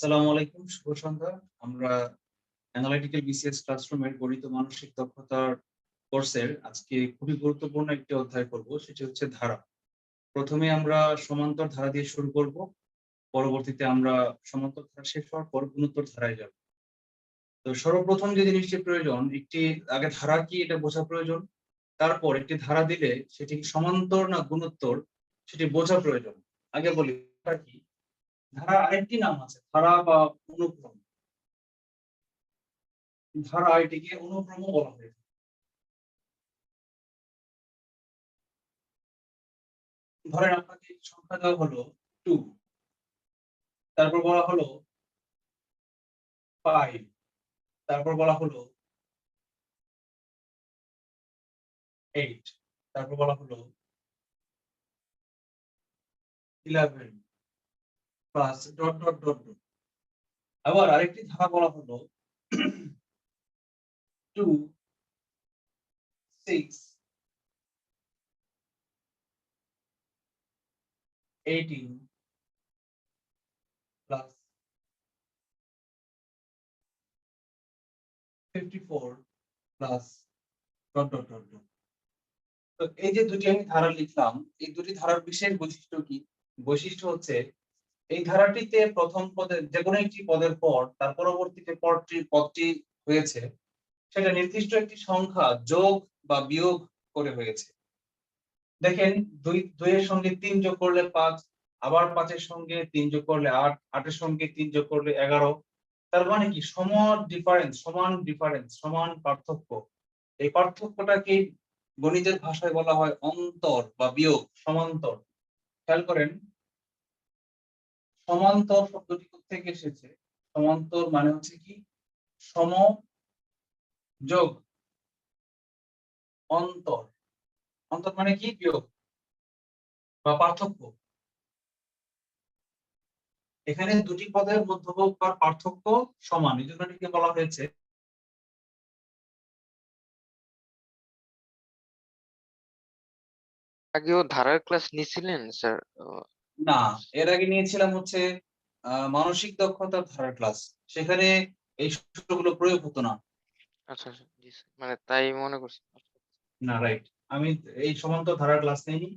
আসসালামু আলাইকুম, শুভ সন্ধ্যা। আমরা অ্যানালিটিক্যাল বিসিএস ক্লাসরুমের গণিত মানসিক দক্ষতার কোর্সের আজকে খুবই গুরুত্বপূর্ণ একটি অধ্যায় করব, সেটি হচ্ছে ধারা। প্রথমে আমরা সমান্তর ধারা দিয়ে শুরু করব, পরবর্তীতে আমরা সমান্তর ধারা শেষ হওয়ার পর গুণোত্তর ধারায় যাব। তো সর্বপ্রথম যে জিনিসটি প্রয়োজন, একটি আগে ধারা কি এটা বোঝা প্রয়োজন। তারপর একটি ধারা দিলে সেটি কি সমান্তর না গুণোত্তর সেটি বোঝা প্রয়োজন। আগে বলি ধারা কি। ধারা আরেকটি নাম আছে, ধারা বা অনুক্রম। ধারা এটিকে অনুক্রম বলা হয়। ধরেন আপনাকে সংখ্যা দেওয়া হলো 2, তারপর বলা হলো 5, তারপর বলা হলো 8, তারপর বলা হলো 11 plus dot dot dot dot. আবার আরেকটি ধারা বলা হলো 2, 6, 18 plus 54 plus dot dot dot dot. তো এই যে দুটি আমি ধারা লিখলাম, এই দুটি ধারার বিশেষ বৈশিষ্ট্য কি? বৈশিষ্ট্য হচ্ছে এই ধারাটিতে প্রথম পদে যে কোনো একটি পদের পর তার পরবর্তীতে পদটি হয়েছে সেটা নির্দিষ্ট একটি সংখ্যা যোগ বা বিয়োগ করে হয়েছে। দেখেন, 2 এর সঙ্গে 3 যোগ করলে 5, আবার 5 এর সঙ্গে 3 যোগ করলে 8, 8 এর সঙ্গে 3 যোগ করলে 11। তার মানে কি সমান ডিফারেন্স, সমান পার্থক্য। এই পার্থক্যটাকে গণিতের ভাষায় বলা হয় অন্তর বা বিয়োগ, সমান্তর। খেয়াল করেন, সমান্তর শব্দটি কোথা থেকে এসেছে? সমান্তর মানে হচ্ছে কি সম যোগ অন্তর। অন্তর মানে কি? বিয়োগ বা পার্থক্য। এখানে দুটি পদের মধ্যবর্তী পার্থক্য সমান, এই জন্য এটিকে বলা হয়েছে। আগেও ধারার ক্লাস নিছিলেন স্যার? না, এর আগে নিয়েছিলাম হচ্ছে মানসিক দক্ষতার ধারার ক্লাস। সেখানে এই সূত্রগুলো প্রয়োগ হতো না। আচ্ছা আচ্ছা, জি স্যার, মানে তাই মনে করছি। আচ্ছা, না, রাইট। আমি এই সমান্তর ধারার ক্লাস নেইনি।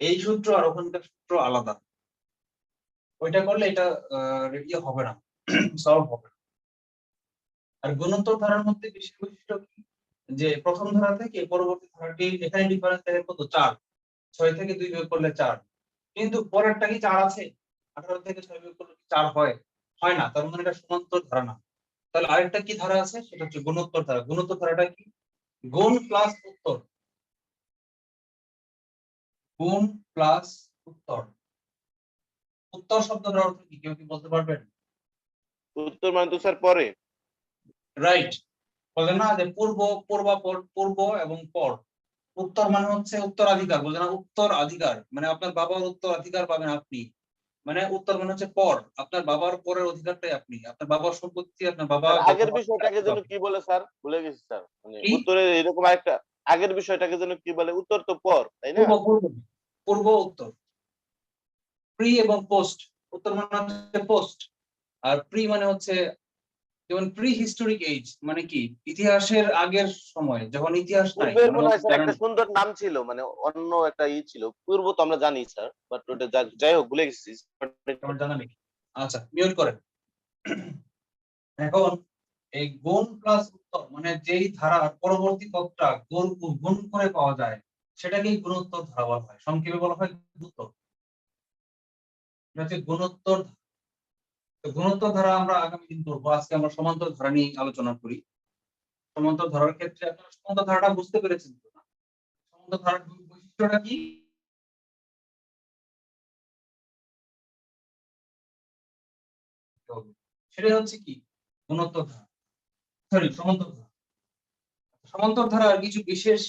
এই সূত্র আর ওখানকার সূত্র আলাদা। ওইটা করলে এটা ইয়ে হবে না, সলভ হবে না। আর গুণোত্তর ধারার মধ্যে বিশেষ বৈশিষ্ট্য কি? যে প্রথম ধারা থেকে পরবর্তী ধারাটি এখানে ডিফারেন্স দেখে কত? 4। 6 থেকে 2 বিয়োগ করলে 4। কিন্তু পরেরটা কি 4 আছে? 18 থেকে 6 বিয়োগ করলে কি 4 হয়? হয় না। তার মানে এটা সমান্তর ধারা না। তাহলে আরেকটা কি ধারা আছে? সেটা হচ্ছে গুণোত্তর ধারা। গুণোত্তর ধারাটা কি? গুণ প্লাস উত্তর। গুণ প্লাস উত্তর। উত্তর শব্দটার অর্থ কি কেউ কি বলতে পারবেন? উত্তর মানে তো স্যার পরে। রাইট। বলে না যে পূর্বাপর, পূর্ব এবং পর। উত্তর মানে হচ্ছে উত্তরাধিকার, বলে না উত্তরাধিকার মানে আপনার বাবার উত্তরাধিকার পাবেন আপনি। মানে উত্তর মানে হচ্ছে পর, আপনার বাবার পরের অধিকারটাই আপনি, আপনার বাবার সম্পত্তি আপনার বাবা স্যার যত আগের বিষয়টাকে যেন পাবে। কি বলে স্যার? ভুলে গেছি স্যার। মানে কি? উত্তরের এরকম একটা আগের বিষয়টাকে যেন কি বলে? উত্তর তো পর, তাই না? পূর্ব পূর্ব পূর্ব উত্তর। প্রি এবং পোস্ট। উত্তর মানে হচ্ছে পোস্ট, আর প্রি মানে হচ্ছে যেমন প্রি হিস্টোরিক এজ মানে কি ইতিহাসের আগের সময়, যখন ইতিহাস নাই, পূর্বের মানে মনে হয় মানুষ স্যার জানে একটা না। সুন্দর নাম ছিল, মানে অন্য একটা ছিল। পূর্ব তো আমরা জানি স্যার, বাট ওটা যাই হোক ভুলে গেছি। তোমার জানা নেই? আচ্ছা, মিউট করেন। এখন এই গুণ প্লাস উত্তর মানে যেই ধারার পরবর্তী পদটা গুণ গুণ করে পাওয়া যায় সেটাকেই গুণোত্তর ধারা বলা হয়। সংক্ষেপে বলা হয় গুণোত্তর। এটা হচ্ছে গুণোত্তর ধারা। তো গুণোত্তর ধারা আমরা আগামী দিন পড়বো। আজকে আমরা সমান্তর ধারা নিয়ে আলোচনা করি। সমান্তর ধারার ক্ষেত্রে আপনারা সমান্তর ধারাটা বুঝতে পেরেছেন তো? সমান্তর ধারার বৈশিষ্ট্যটা কি? সেটাই হচ্ছে কি গুণোত্তর ধারা, সরি সমান্তর ধারা। সমান্তর ধারার কিছু বিশেষ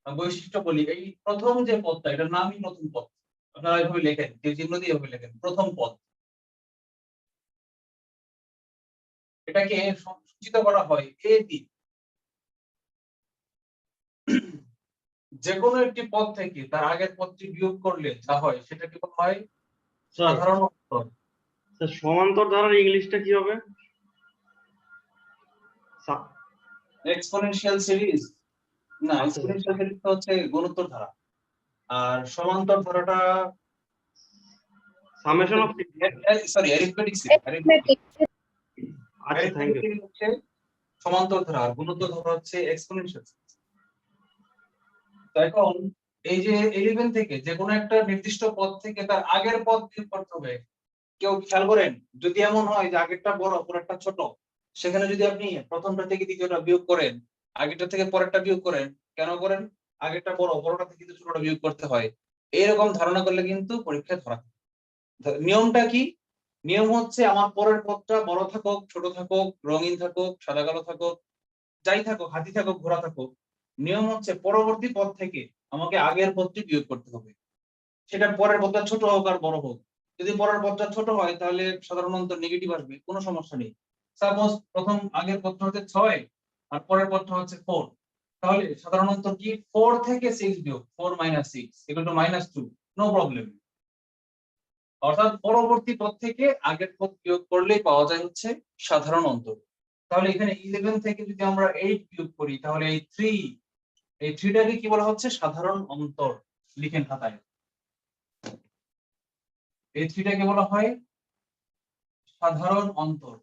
বৈশিষ্ট্য বলি। এই প্রথম যে পদটা, এটার নামই প্রথম পদ। আপনারা এভাবে লেখেন, যে চিহ্ন দিয়ে এভাবে লেখেন প্রথম পদ। এটাকে সূচিত করা হয় এ দিয়ে। যে কোনো একটি পদ থেকে তার আগের পদটি বিয়োগ করলে যা হয় সেটাকে বলা হয় সাধারণ উত্তর। স্যার সমান্তর ধারার ইংলিশটা কি হবে? এক্সপোনেনশিয়াল সিরিজ না, আচ্ছা, এক্সপোনেনশিয়াল সিরিজ হচ্ছে গুণোত্তর ধারা, আর সমান্তর ধারাটা summation of sorry arithmetic series, আচ্ছা, থ্যাংক ইউ। হচ্ছে সমান্তর ধারা, আর গুণোত্তর ধারা হচ্ছে এক্সপোনেনশিয়াল সিরিজ। তো এখন এই যে 11 থেকে যে কোনো একটা নির্দিষ্ট পদ থেকে তার আগের পদ বিয়োগ করতে হবে। কেউ খেয়াল করেন, যদি এমন হয় যে আগেরটা বড় পরেরটা ছোট, সেখানে যদি আপনি প্রথমটা থেকে দ্বিতীয়টা বিয়োগ করেন, আগেরটা থেকে পরেরটা বিয়োগ করেন, কেন করেন? আগেরটা বড়, বড়টা থেকে ছোটটা বিয়োগ করতে হয়। এইরকম ধারণা করলে কিন্তু পরীক্ষায় ধরা খায়। নিয়মটা কি? নিয়ম হচ্ছে আমার পরের পদটা বড় থাকুক, ছোট থাকুক, রঙিন থাকুক, সাদা কালো থাকুক, যাই থাকুক, হাতি থাকুক, ঘোড়া থাকুক, নিয়ম হচ্ছে পরবর্তী পদ থেকে আমাকে আগের পদটি বিয়োগ করতে হবে। সেটা পরের পদটা ছোট হোক আর বড় হোক। যদি পরের পদটা ছোট হয় তাহলে সাধারণত নেগেটিভ আসবে, কোনো সমস্যা নেই। সাপোজ প্রথম আগের পদটা হচ্ছে 6 আর পরের পদটা হচ্ছে 4, তাহলে সাধারণত কি 4 থেকে 6 বিয়োগ 4 - 6 -2, নো প্রবলেম। অর্থাৎ পরবর্তী পদ থেকে আগের পদ বিয়োগ করলেই পাওয়া যায় হচ্ছে সাধারণ অন্তর। তাহলে এখানে 11 থেকে যদি আমরা 8 বিয়োগ করি তাহলে এই 3টাকে কি বলা হচ্ছে? সাধারণ অন্তর। লিখেন খাতায়, এই 3টাকে বলা হয় সাধারণ অন্তর।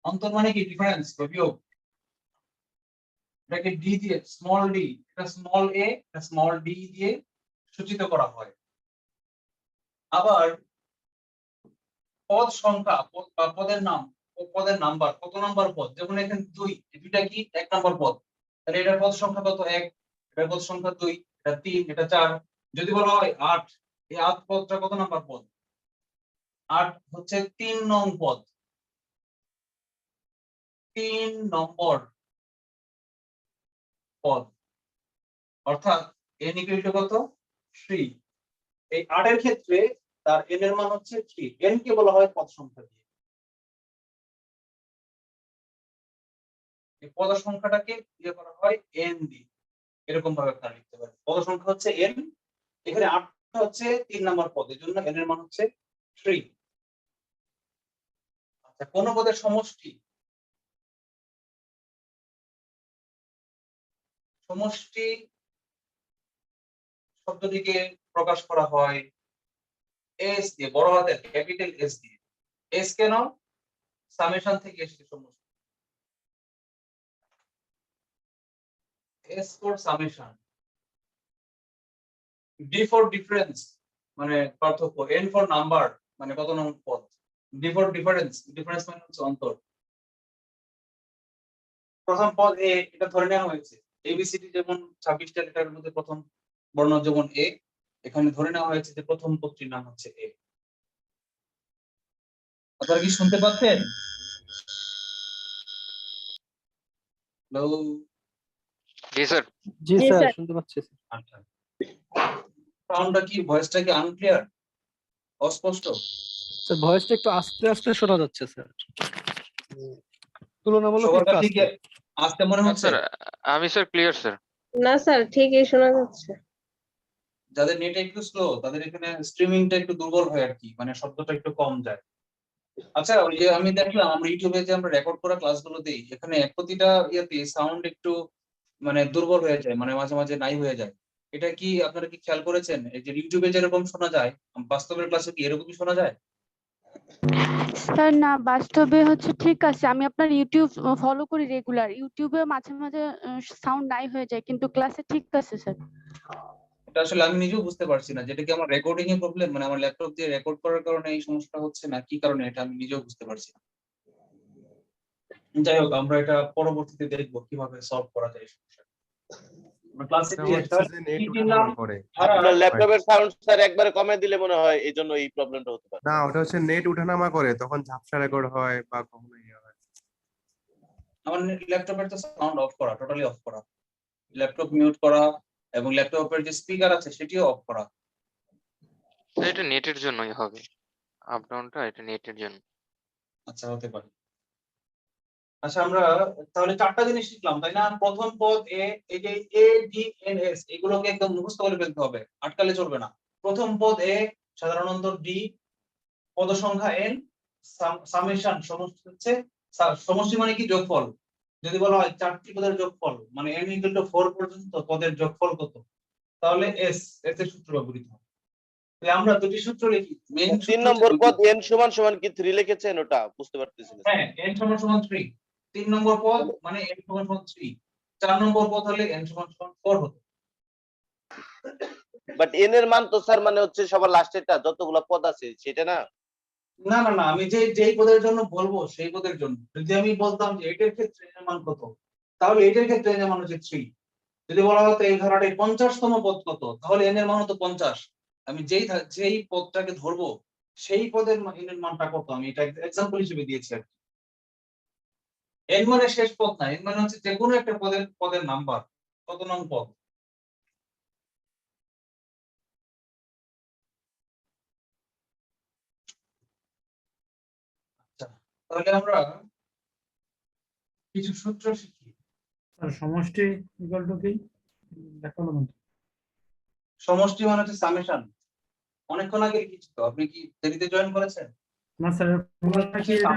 অন্তর মানে কি? ডিফারেন্স বা বিয়োগ। এটাকে ডি দিয়ে, স্মল ডি, এটা স্মল এ, এটা স্মল ডি দিয়ে সূচিত করা হয়। আবার পদ সংখ্যা বা পদের নাম ও পদের নাম্বার, কত নাম্বার পদ, যেমন এখানে 2, এই দুইটা কি 1 নাম্বার পদ, তাহলে এটার পদ সংখ্যা কত? 1, এটার পদ সংখ্যা 2, এটা 3, এটা 4। যদি বলা হয় 8, এই 8 পদটা কত নাম্বার পদ? 8 হচ্ছে 3 নং পদ, 3 নম্বর পদ। অর্থাৎ n = কত? 3। এই 8 এর ক্ষেত্রে তার n এর মান হচ্ছে 3। n কে বলা হয় পদ সংখ্যা দিয়ে। এই পদ সংখ্যাটাকে ইয়ে করা হয় n দিয়ে। এরকম ভাবে আপনারা লিখতে পারেন। পদ সংখ্যা হচ্ছে n, এখানে 8টা হচ্ছে 3 নাম্বার পদ, এজন্য n এর মান হচ্ছে 3। আচ্ছা, কোন পদের সমষ্টি? সমষ্টি শব্দটিকে প্রকাশ করা হয় s দিয়ে, বড় হাতের ক্যাপিটাল S দিয়ে। s কেন? সামেশন থেকে এসেছে সমষ্টি। S for summation, D for difference মানে পার্থক্য, N ফর নাম্বার মানে কত নং পদ, D ফর ডিফারেন্স, ডিফারেন্স মানে হচ্ছে অন্তর। প্রথম পদ A, এটা ধরে নেওয়া হয়েছে। ABCD যেমন 26টা লেটারের মধ্যে প্রথম বর্ণ যেমন A, এখানে ধরে নেওয়া হয়েছে যে প্রথম পদটির নাম হচ্ছে A। আপনারা কি শুনতে পাচ্ছেন? হ্যালো? জি স্যার। জি জি স্যার স্যার। শুনতে পাচ্ছি স্যার। আচ্ছা, সাউন্ডটা কি, ভয়েসটা কি আনক্লিয়ার, অস্পষ্ট? স্যার ভয়েসটা একটু আস্তে আস্তে শোনা যাচ্ছে স্যার, তুলনামূলক সবার একটু কাছে কি আস্তে। আস্তে মনে না হচ্ছে? স্যার, আমি স্যার ক্লিয়ার স্যার। না স্যার, ঠিকই শোনা যাচ্ছে। যাদের নেট একটু স্লো তাদের এখানে স্ট্রিমিংটা একটু দুর্বল হয় আর কি, মানে শব্দটা একটু কম যায়। আচ্ছা, ওই যে আমি দেখলাম আমরা ইউটিউবে যে আমরা রেকর্ড করা ক্লাসগুলো দেই, এখানে প্রতিটা ইয়েতে সাউন্ড একটু মানে দুর্বল হয়ে যায়, মানে মাঝে মাঝে নাই হয়ে যায়। এটা কি আপনারা কি খেয়াল করেছেন? এই যে ইউটিউবে যেরকম শোনা যায়, বাস্তবের ক্লাসে কি এরকমই শোনা যায়? স্যার না, বাস্তবে হচ্ছে ঠিক আছে। আমি আপনার ইউটিউব ফলো করি রেগুলার, ইউটিউবে মাঝে মাঝে সাউন্ড নাই হয়ে যায়, কিন্তু ক্লাসে ঠিক আছে স্যার। এটা আসলে আমি নিজেও বুঝতে পারছি না, যেটা কি আমার রেকর্ডিং এর প্রবলেম, মানে আমার ল্যাপটপ দিয়ে রেকর্ড করার কারণে এই সমস্যাটা হচ্ছে, না কি কারণে, এটা আমি নিজেও বুঝতে পারছি না। যাই হোক, আমরা এটা পরবর্তীতে দেখবো কিভাবে সলভ করা যায় এই সমস্যা। আমরা ক্লাসে এটা হচ্ছে যে নেট কি ওঠানামা নাম করে। ধারা? আপনার ল্যাপটপের সাউন্ড স্যার একবারে কমে দিলে মনে হয় এই জন্য এই প্রবলেমটা হতে পারে। না, ওটা হচ্ছে নেট ওঠানামা করে, তখন ঝাপসা রেকর্ড হয় বা কখনো ইয়ে হয়। আমার ল্যাপটপের তো সাউন্ড অফ করা, টোটালি অফ করা, ল্যাপটপ মিউট করা, এবং ল্যাপটপের যে স্পিকার আছে সেটিও অফ করা। স্যার, এটা নেটের জন্যই হবে, আপ ডাউনটা এটা নেটের জন্য। আচ্ছা, হতে পারে। আচ্ছা, আমরা তাহলে 4টা জিনিস শিখলাম, তাই না? প্রথম পদ এ, এই যে A D N S এগুলোকে একদম মুখস্থ করে ফেলতে হবে, আটকালে চলবে না। প্রথম পদ এ, সাধারণত ডি, পদ সংখ্যা এন, সামেশন সমষ্টি হচ্ছে সমষ্টি মানে কি যোগফল। যদি বলা হয় চারটি পদের যোগফল মানে n ইকুয়াল টু 4 পর্যন্ত পদের যোগফল কত, তাহলে এস এর সূত্র ব্যবহৃত হয়। তাহলে আমরা দুটি সূত্র লিখি। মেইন 3 নম্বর পদ n সমান সমান কি 3 লিখেছেন ওটা বুঝতে পারতেছি না। হ্যাঁ n সমান সমান 3, 3 নম্বর পদ মানে n সমান সমান 3, 4 নম্বর পদ হলে n সমান সমান 4 হতো। বাট n এর মান তো স্যার মানে হচ্ছে সবার লাস্টেরটা যতগুলো পদ আছে সেটা না। না না না, আমি যেই পদের জন্য বলবো সেই পদের জন্য। যদি আমি বলতাম যে এটার ক্ষেত্রে n এর মান কত, তাহলে এটার ক্ষেত্রে n এর মান হচ্ছে 3। যদি বলা হতো এই ধারাটির 50তম পদ কত, তাহলে n এর মান হতো 50। আমি যেই পদটাকে ধরবো সেই পদের n এর মানটা কত, আমি এটা এক্সাম্পল হিসেবে দিয়েছি আর কি। n মানে শেষ পদ না, n মানে হচ্ছে যে কোনো একটা পদের নাম্বার, কত নং পদ। আচ্ছা, তাহলে আমরা কিছু সূত্র শিখি। স্যার সমষ্টি ইকুয়াল টু কি দেখালো না তো। সমষ্টি মানে হচ্ছে সামেশন। অনেকক্ষণ আগে লিখেছি তো, আপনি কি দেরিতে জয়েন করেছেন? না স্যার ফর্মুলাটা কি এটা?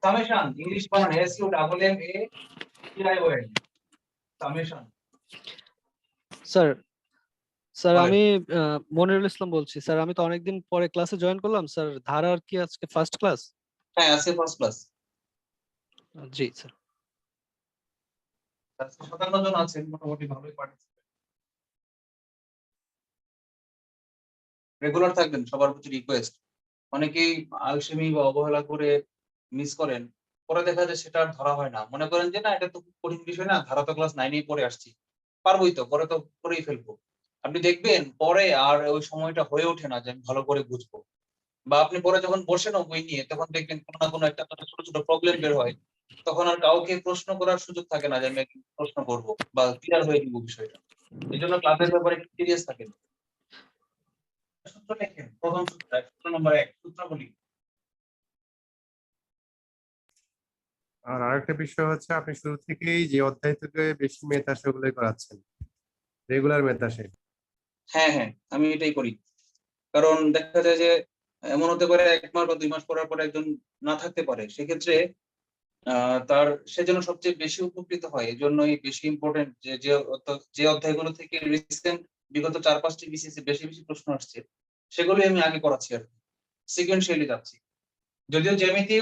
সামেশন ইংলিশ বানান SUMMATION, সামেশন। স্যার স্যার বলেন। আমি মনিরুল ইসলাম বলছি স্যার। আমি তো অনেকদিন পরে ক্লাসে জয়েন করলাম স্যার। ধারার কি আজকে ফার্স্ট ক্লাস? হ্যাঁ আজকে ফার্স্ট ক্লাস। জি স্যার। আজকে 57 জন আছেন, মোটামুটি ভালোই পার্টিসিপেট। রেগুলার থাকবেন, সবার প্রতি রিকোয়েস্ট। অনেকেই আলসেমি বা অবহেলা করে মিস করেন, পরে দেখা যায় সেটা আর ধরা হয় না। মনে করেন যে না এটা তো খুব কঠিন বিষয় না, ধারা তো ক্লাস 9 পড়ে আসছি, পারবোই তো, পরে তো করেই ফেলবো। আপনি দেখবেন পরে আর ওই সময়টা হয়ে ওঠে না যে আমি ভালো করে বুঝবো। বা আপনি পরে যখন বসেন বই নিয়ে, তখন দেখবেন কোনো না কোনো একটা ছোট ছোট প্রবলেম বের হয়, তখন আর কাউকে প্রশ্ন করার সুযোগ থাকে না যে আমি একটু প্রশ্ন করবো বা ক্লিয়ার হয়ে দিব বিষয়টা। এই জন্য ক্লাসের ব্যাপারে একটু সিরিয়াস থাকেন। সূত্র লেখেন, প্রথম সূত্র, সূত্র নম্বর 1 সূত্র বলি। আর আরেকটা বিষয় হচ্ছে আপনি শুরু থেকেই যে অধ্যায় থেকে বেশি ম্যাথ আসে ওগুলোই করাচ্ছেন, রেগুলার ম্যাথ আসে। হ্যাঁ হ্যাঁ, আমি এটাই করি। কারণ দেখা যায় যে এমন হতে পারে 1 মাস বা 2 মাস পড়ার পরে একজন না থাকতে পারে, সেক্ষেত্রে তার সেজন্য সবচেয়ে বেশি উপকৃত হয়। এজন্যই বেশি ইম্পর্টেন্ট যে অধ্যায়গুলো থেকে রিসেন্ট বিগত 4-5টি বিসিএস বেশি বেশি প্রশ্ন আসছে, সেগুলোই আমি আগে করাচ্ছি আর কি, সিকোয়েন্সিয়ালি যাচ্ছি। যদিও জ্যামিতি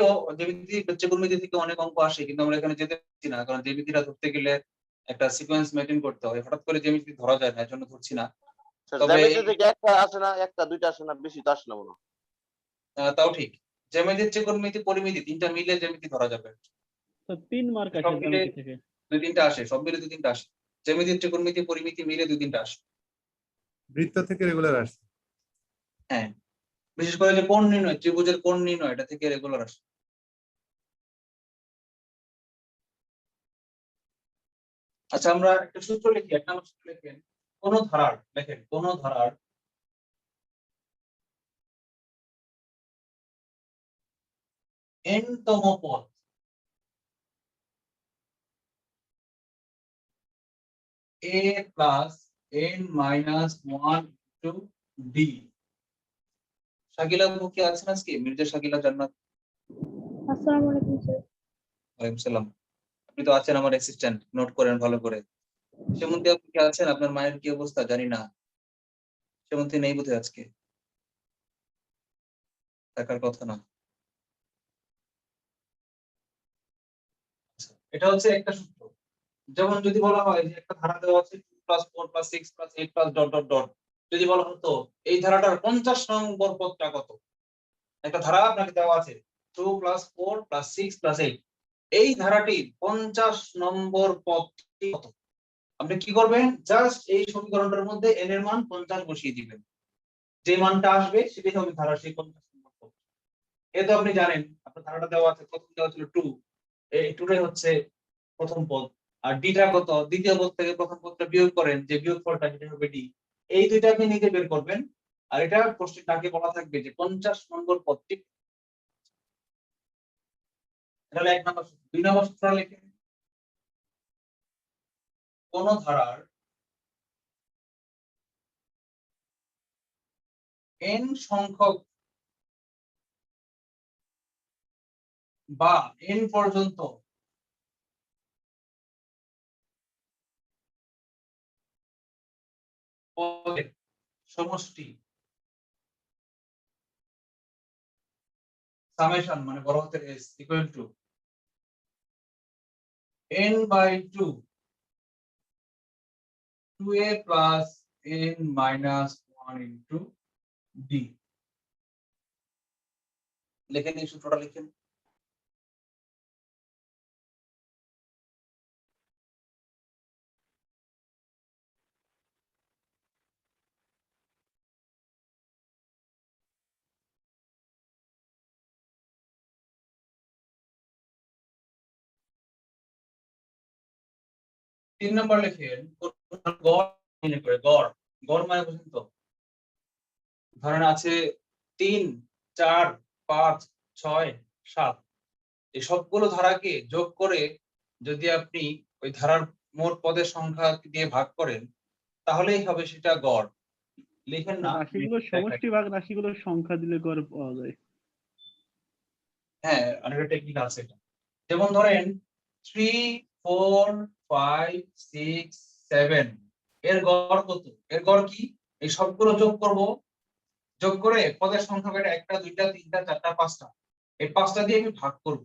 ত্রিকোণমিতি থেকে অনেক অঙ্ক আসে, কিন্তু আমরা এখানে যেতে পারছি না, কারণ জ্যামিতিটা ধরতে গেলে একটা সিকোয়েন্স মেইনটেইন করতে হয়। হঠাৎ করে জ্যামিতি ধরা যায় না, এর জন্য ধরছি না। স্যার তবে জ্যামিতি থেকে একটা আসে না, একটা দুইটা আসে না, বেশি তো আসে না মনে হয়। তাও ঠিক, জ্যামিতি ত্রিকোণমিতি পরিমিতি তিনটা মিলে জ্যামিতি ধরা যাবে। তো 3 মার্ক সব আসে মিলে জ্যামিতি থেকে। 2-3টা আসে, সব মিলে 2-3টা আসে। জ্যামিতি ত্রিকোণমিতি পরিমিতি মিলে 2-3টা আসে। বৃত্ত থেকে রেগুলার আসে। হ্যাঁ, বিশেষ করে যে কোণ নির্ণয়, ত্রিভুজের কোণ নির্ণয়, এটা থেকে রেগুলার আসে। আচ্ছা, আমরা একটা সূত্র লিখি। 1 নম্বর সূত্র লিখেন, কোন ধারার, দেখেন কোন ধারার n তম পদ a plus n minus 1 to d। শাকিলা আপু কি আছেন আজকে? মির্জা শাকিলা জান্নাত। আসসালামু আলাইকুম স্যার। ওয়ালাইকুম সালাম। আপনি তো আছেন আমার অ্যাসিস্ট্যান্ট, নোট করেন ভালো করে। সেমন্তি আপনি কি আছেন? আপনার মায়ের কি অবস্থা জানি না, সেমন্তি নেই বোধহয় আজকে, থাকার কথা না। আচ্ছা, এটা হচ্ছে একটা সূত্র। যেমন যদি বলা হয় যে একটা ধারা দেওয়া আছে 2 + 4 + 6 + 8 + ডট ডট ডট, যদি বলা হতো এই ধারাটার 50 নম্বর পদটা কত। একটা ধারা আপনাকে দেওয়া আছে 2 + 4 + 6 + 8, এই ধারাটির 50 নম্বর পদটি কত। আপনি কি করবেন, জাস্ট এই সমীকরণটার মধ্যে n এর মান 50 বসিয়ে দিবেন, যে মানটা আসবে সেটাই হবে ধারা, সেই 50 নম্বর পদ। এ তো আপনি জানেন, আপনার ধারাটা দেওয়া আছে, প্রথম দেওয়া ছিল 2, এই 2 টাই হচ্ছে প্রথম পদ। আর ডিটা কত, দ্বিতীয় পদ থেকে প্রথম পদটা বিয়োগ করেন, যে বিয়োগফলটা সেটা হবে ডি। এই দুইটা আপনি নিজে বের করবেন, আর এটা কোশ্চেন ডাকে বলা থাকবে যে 50 নম্বর পদটি। এটা হলো 1 নম্বর সূত্র। 2 নম্বর সূত্র লিখেন, কোন ধারার n সংখ্যক বা n পর্যন্ত পদের সমষ্টি সামেশন মানে বড় হাতের s equal two n/2 2a plus n minus 1 into d লিখেন এই সূত্রটা লিখেন। তিন নম্বর লিখেন গড় নির্ণয় করে। গড় গড় মানে বুঝেন তো, ধরেন আছে 3 4 5 6 7 এই সবগুলো ধারাকে যোগ করে যদি আপনি ওই ধারার মোট পদের সংখ্যা দিয়ে ভাগ করেন তাহলেই হবে সেটা গড়। লিখেন না রাশিগুলোর সমষ্টি ভাগ রাশিগুলোর সংখ্যা দিলে গড় পাওয়া যায়। হ্যাঁ আরেকটা টেকনিক আছে এটা। যেমন ধরেন 3 4 5 6 7 এর গড় কত? এর গড় কি? এই সবগুলো যোগ করব, যোগ করে পদের সংখ্যা বেড়ে 1টা 2টা 3টা 4টা 5টা এই 5টা দিয়ে আমি ভাগ করব,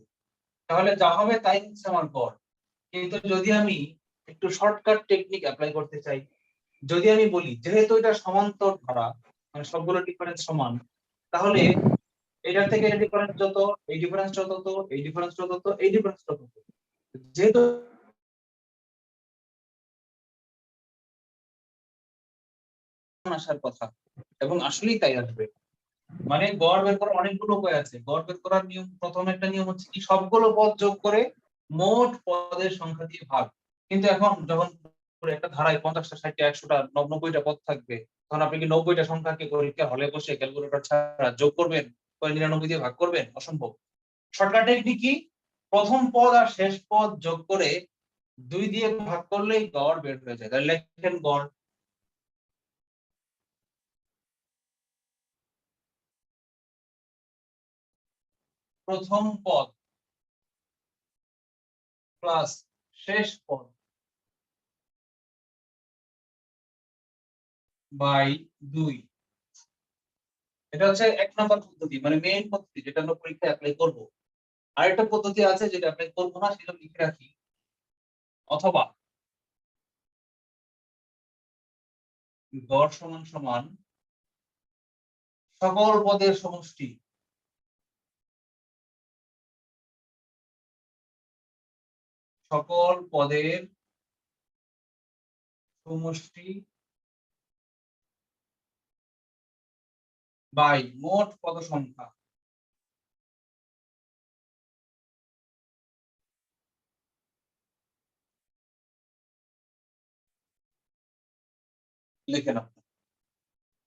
তাহলে যা হবে তাই হচ্ছে আমার গড়। কিন্তু যদি আমি একটু শর্টকাট টেকনিক অ্যাপ্লাই করতে চাই, যদি আমি বলি যেহেতু এটা সমান্তর ধারা মানে সবগুলো ডিফারেন্স সমান, তাহলে এটার থেকে এই ডিফারেন্স যত, এই ডিফারেন্স যত, এই ডিফারেন্স যত, এই ডিফারেন্স যত, যেহেতু আসার কথা এবং আসলেই তাই আসবে। মানে গড় বের করার অনেকগুলো উপায় আছে। গড় বের করার নিয়ম, প্রথম একটা নিয়ম হচ্ছে কি সবগুলো পদ যোগ করে মোট পদের সংখ্যা দিয়ে ভাগ। কিন্তু এখন যখন একটা ধারায় 50টা 60টা 100টা 90টা পদ থাকবে, তখন আপনি কি 90টা সংখ্যাকে পরীক্ষা হলে বসে ক্যালকুলেটর ছাড়া যোগ করবেন, 99 দিয়ে ভাগ করবেন? অসম্ভব। শর্টকাট টেকনিক কি, প্রথম পদ আর শেষ পদ যোগ করে 2 দিয়ে ভাগ করলেই গড় বের হয়ে যায়। তাহলে লেখেন গড় প্রথম পদ প্লাস শেষ পদ বাই 2। এটা হচ্ছে 1 নম্বর পদ্ধতি, মানে মেইন পদ্ধতি যেটা আমরা পরীক্ষায় অ্যাপ্লাই করব। আরেকটা পদ্ধতি আছে যেটা অ্যাপ্লাই করব না, সেটা লিখে রাখি। অথবা গড় সমান সমান সকল পদের সমষ্টি সকল পদের সমষ্টি বাই মোট পদ সংখ্যা। লিখে নাও।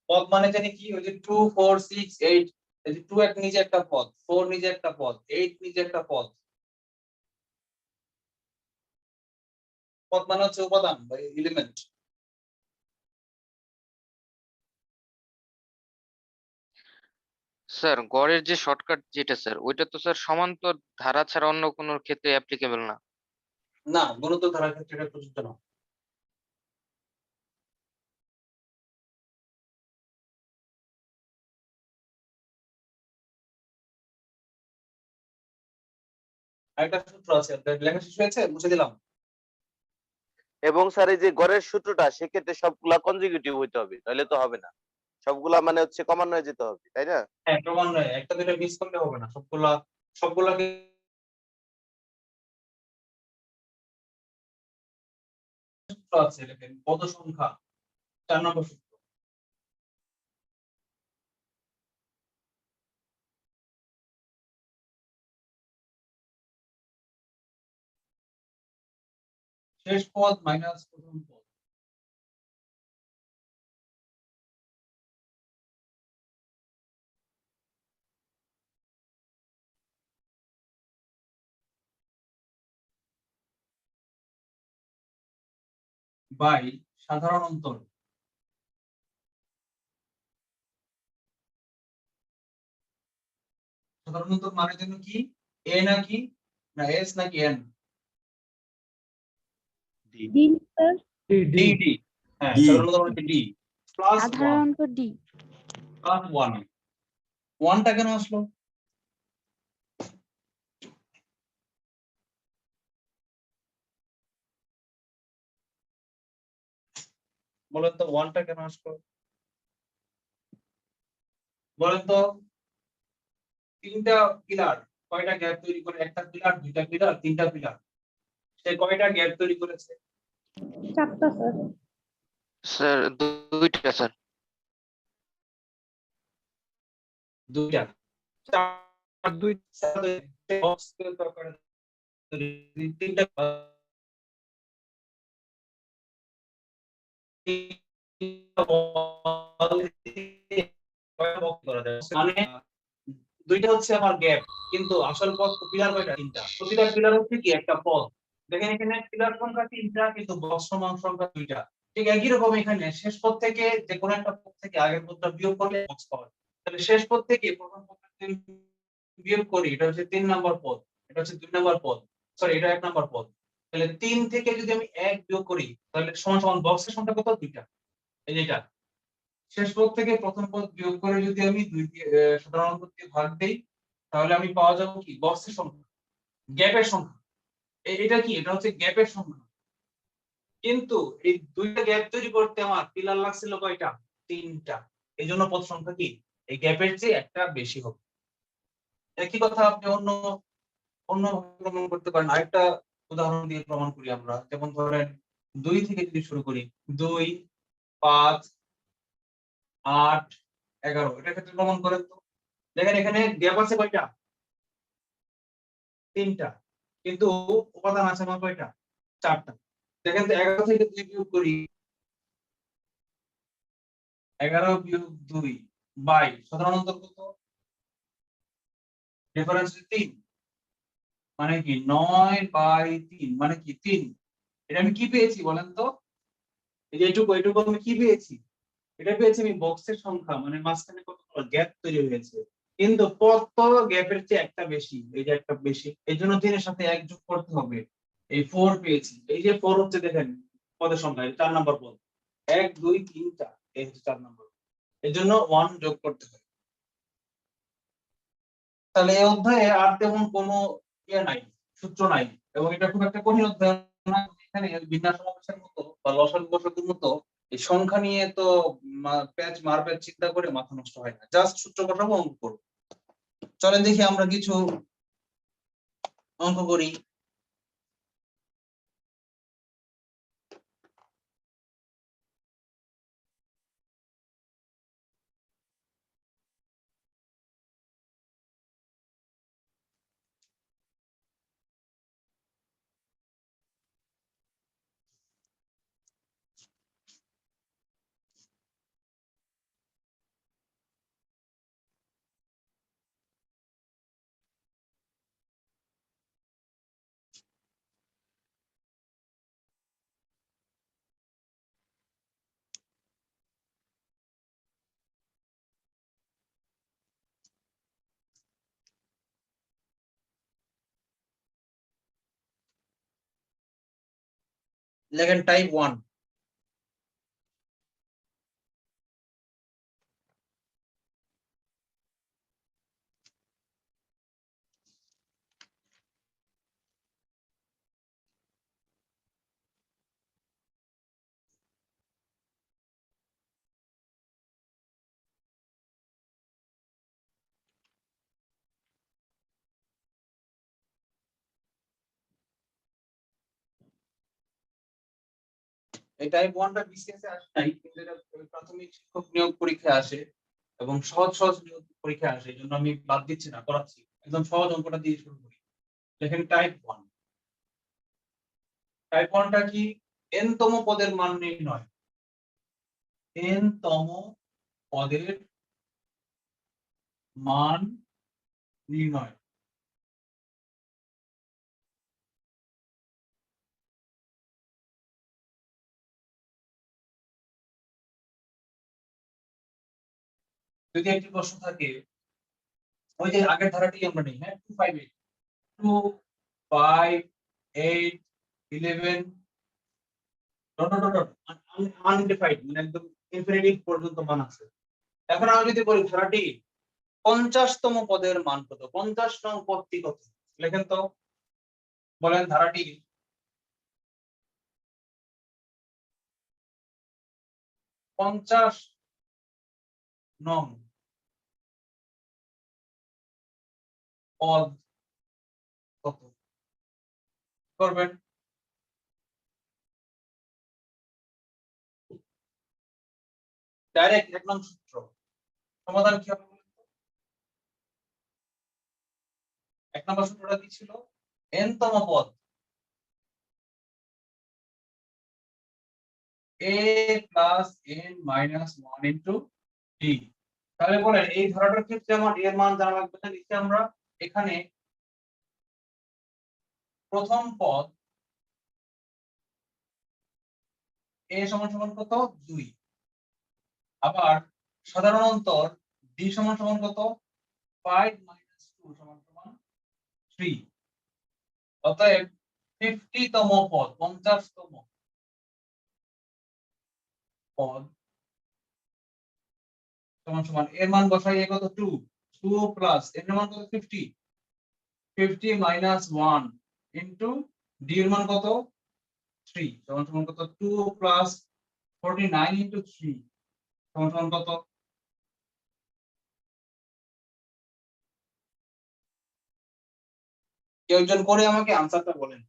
পদ মানে জানি কি, ওই যে 2 4 6 8, এই যে 2 এক নিজে একটা পদ, 4 নিজে একটা পদ, 8 নিজে একটা পদ। পদ মানে হচ্ছে উপাদান বা এলিমেন্ট। স্যার গড়ের যে শর্টকাট যেটা স্যার, ওইটা তো স্যার সমান্তর ধারা ছাড়া অন্য কোনো ক্ষেত্রে অ্যাপ্লিকেবল না। না, গুণিত ধারার ক্ষেত্রে এটা প্রযোজ্য না। আরেকটা সূত্র আছে, লেখা শেষ হয়েছে, মুছে দিলাম। এবং স্যার এই যে গড়ের সূত্রটা সেক্ষেত্রে সবগুলা কনজিকিউটিভ হইতে হবে, তাহলে তো হবে না। সবগুলা মানে হচ্ছে ক্রমান্বয়ে যেতে হবে, তাই না? হ্যাঁ ক্রমান্বয়ে, একটা দুটো মিস করলে হবে না, সবগুলাকে সূত্র আছে, লেখেন পদ সংখ্যা 4 নম্বর সূত্র। শেষ পদ মাইনাস প্রথম পদ বাই সাধারণ অন্তর সাধারণত মানের জন্য কি এ নাকি না এস নাকি N? D sir. D D D D হ্যাঁ D সাধারণত মানে ডি প্লাস 1 সাধারণত ডি। প্লাস 1 1টা কেন আসলো? বলেন তো 1টা কেন আসলো? বলেন তো তিনটা পিলার কয়টা গ্যাপ তৈরি করে? একটা পিলার, দুইটা পিলার, তিনটা পিলার, সে কয়টা গ্যাপ তৈরি করেছে? 4টা স্যার। স্যার দুইটা স্যার। দুইটা দুই বক্স তিনটা মানে দুইটা হচ্ছে আমার গ্যাপ, কিন্তু আসল পথ পিলার কয়টা? তিনটা। প্রতিটা পিলার হচ্ছে কি একটা পথ। দেখেন এখানে পিলার সংখ্যা তিনটা কিন্তু বক্স সমান সংখ্যা দুইটা। ঠিক একই রকম এখানে শেষ পথ থেকে যে কোনো একটা পথ থেকে আগের পথটা বিয়োগ করলে বক্স পাওয়া যায়। তাহলে শেষ পথ থেকে প্রথম পথটা যদি বিয়োগ করি, এটা হচ্ছে 3 নাম্বার পদ, এটা হচ্ছে 2 নাম্বার পদ, সরি এটা 1 নাম্বার পদ। তাহলে 3 থেকে যদি আমি 1 বিয়োগ করি তাহলে সমান সমান বক্সের সংখ্যা কত? দুইটা। এই যে এটা শেষ পদ থেকে প্রথম পদ বিয়োগ করে যদি আমি 2 দিয়ে সাধারণ পদ দিয়ে ভাগ দেই তাহলে আমি পাওয়া যাবো কি? বক্সের সংখ্যা, গ্যাপের সংখ্যা। এটা কি? এটা হচ্ছে গ্যাপের সংখ্যা। কিন্তু এই দুইটা গ্যাপ তৈরি করতে আমার পিলার লাগছিল কয়টা? তিনটা। এই জন্য পদ সংখ্যা কি এই গ্যাপের চেয়ে একটা বেশি হবে। একই কথা আপনি অন্য অন্যভাবে প্রমাণ করতে পারেন। আরেকটা উদাহরণ দিয়ে প্রমাণ করি আমরা। যেমন ধরেন 2 থেকে যদি শুরু করি, 2 5 8 11 এটার ক্ষেত্রে প্রমাণ করেন তো। দেখেন এখানে গ্যাপ আছে কয়টা? তিনটা, কিন্তু উপাদান আছে আমার কয়টা? চারটা। দেখেন তো 11 থেকে 2 বিয়োগ করি, 11 বিয়োগ 2 বাই সাধারণ অন্তর কত? ডিফারেন্স 3, মানে কি 9/3 মানে কি 3। এটা আমি কি পেয়েছি বলেন তো? এই যে এইটুকু আমি কি পেয়েছি? এটা পেয়েছি আমি বক্সের সংখ্যা, মানে মাঝখানে কতগুলো গ্যাপ তৈরি হয়েছে, কিন্তু পদ তো গ্যাপের চেয়ে একটা বেশি, এই যে একটা বেশি, এই জন্য 3 এর সাথে 1 যোগ করতে হবে। এই 4 পেয়েছি, এই যে 4 হচ্ছে দেখেন পদের সংখ্যা, 4 নাম্বার পদ, 1 2 3 4, এই হচ্ছে 4 নাম্বার। এই জন্য 1 যোগ করতে হবে। তাহলে এই অধ্যায়ে আর তেমন কোনো ইয়ে নাই, সূত্র নাই, এবং এটা খুব একটা কঠিন অধ্যায় না। এখানে বিন্যাস সমাবেশের মতো বা লসাগু গসাগুর মতো এই সংখ্যা নিয়ে তো প্যাচ মারপ্যাচ চিন্তা করে মাথা নষ্ট হয় না, জাস্ট সূত্র বসাবো, অঙ্ক করবো। চলেন দেখি আমরা কিছু অঙ্ক করি। লেখেন টাইপ 1। এই টাইপ 1টা বিসিএস এ আসে নাই, কিন্তু এটা প্রাথমিক শিক্ষক নিয়োগ পরীক্ষায় আসে এবং সহজ সহজ নিয়োগ পরীক্ষায় আসে। এই জন্য আমি বাদ দিচ্ছি না, করাচ্ছি। একদম সহজ অঙ্কটা দিয়ে শুরু করি। দেখেন টাইপ 1, টাইপ 1টা কি? n তম পদের মান নির্ণয়। n তম পদের মান নির্ণয়। যদি একটি প্রশ্ন থাকে ওই যে আগের ধারাটি আমরা নিই, হ্যাঁ 2 5 8 2 5 8 11 ডট ডট ডট আনডিফাইন্ড, মানে একদম ইনফিনিটিভ পর্যন্ত মান আছে। এখন আমি যদি বলি ধারাটি 50তম পদের মান কত, 50 নং পদটি কত, লেখেন তো, বলেন ধারাটি 50 নং পদ কত করবেন? ডাইরেক্ট এক নং সূত্র, সমাধান কি হবে বলুন তো? এক নম্বর সূত্রটা কি ছিল? n তম পদ a plus n minus 1 into d। তাহলে বলেন এই ধারাটার ক্ষেত্রে আমার এর মান জানা লাগবে না, লিখি আমরা এখানে প্রথম পদ a সমান সমান কত 2, আবার সাধারণ অন্তর d সমান সমান কত 5 মাইনাস 2 সমান সমান 3। অতএব 50তম পদ 50তম পদ সমান সমান এর মান বসাই এ কত 2, 2 প্লাস এর মান কত 50, 50 মাইনাস 1 ইনটু d এর মান কত 3 সমান সমান কত 2 প্লাস 49 ইনটু 3 সমান সমান কত? কেউ একজন করে আমাকে আনসারটা বলেন।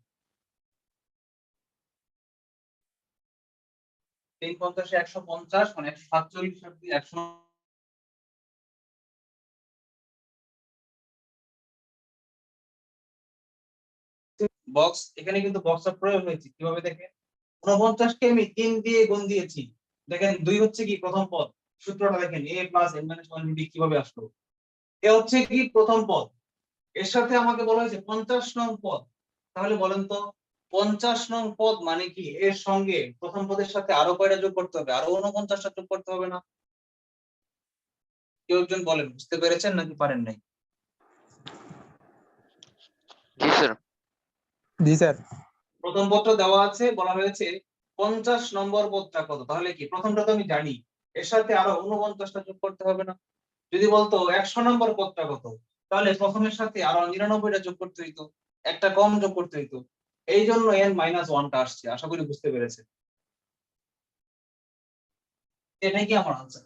3 50 150 মানে 147 আর 2 100। বক্স, এখানে কিন্তু বক্সের প্রয়োগ হয়েছে, কিভাবে দেখেন 49 কে আমি 3 দিয়ে গুণ দিয়েছি, দেখেন 2 হচ্ছে কি প্রথম পদ, সূত্রটা দেখেন a plus n minus 1 d কিভাবে আসলো, এ হচ্ছে কি প্রথম পদ, এর সাথে আমাকে বলা হয়েছে 50 নং পদ। তাহলে বলেন তো 50 নং পদ মানে কি এর সঙ্গে প্রথম পদের সাথে আরো কয়টা যোগ করতে হবে, আরো 49টা যোগ করতে হবে না? কেউ একজন বলেন, বুঝতে পেরেছেন নাকি পারেন নাই? জি স্যার। জি স্যার। প্রথম পদটা দেওয়া আছে, বলা হয়েছে 50 নম্বর পদটা কত, তাহলে কি প্রথমটা তো আমি জানি, এর সাথে আরো 49টা যোগ করতে হবে না? যদি বলতো 100 নম্বর পদটা কত, তাহলে প্রথমের সাথে আরো 99টা যোগ করতে হইতো, একটা কম যোগ করতে হইতো। এই জন্য n মাইনাস 1টা আসছে, আশা করি বুঝতে পেরেছেন। এটাই কি আমার আনসার,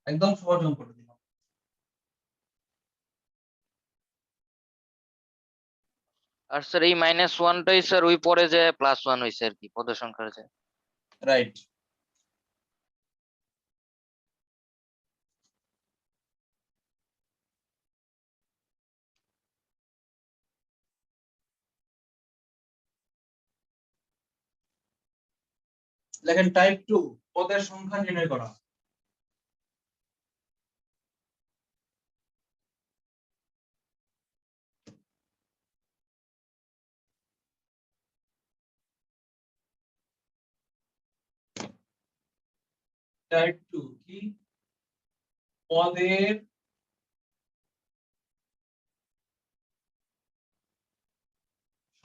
একদম সহজ অঙ্ক করে দিলাম। আর স্যার এই -1টাই স্যার ওই পরে যে +1 হইছে আর কি পদের সংখ্যার যে। রাইট। লেখেন টাইপ 2 পদের সংখ্যা নির্ণয় করা। টাইপ 2 কি? পদের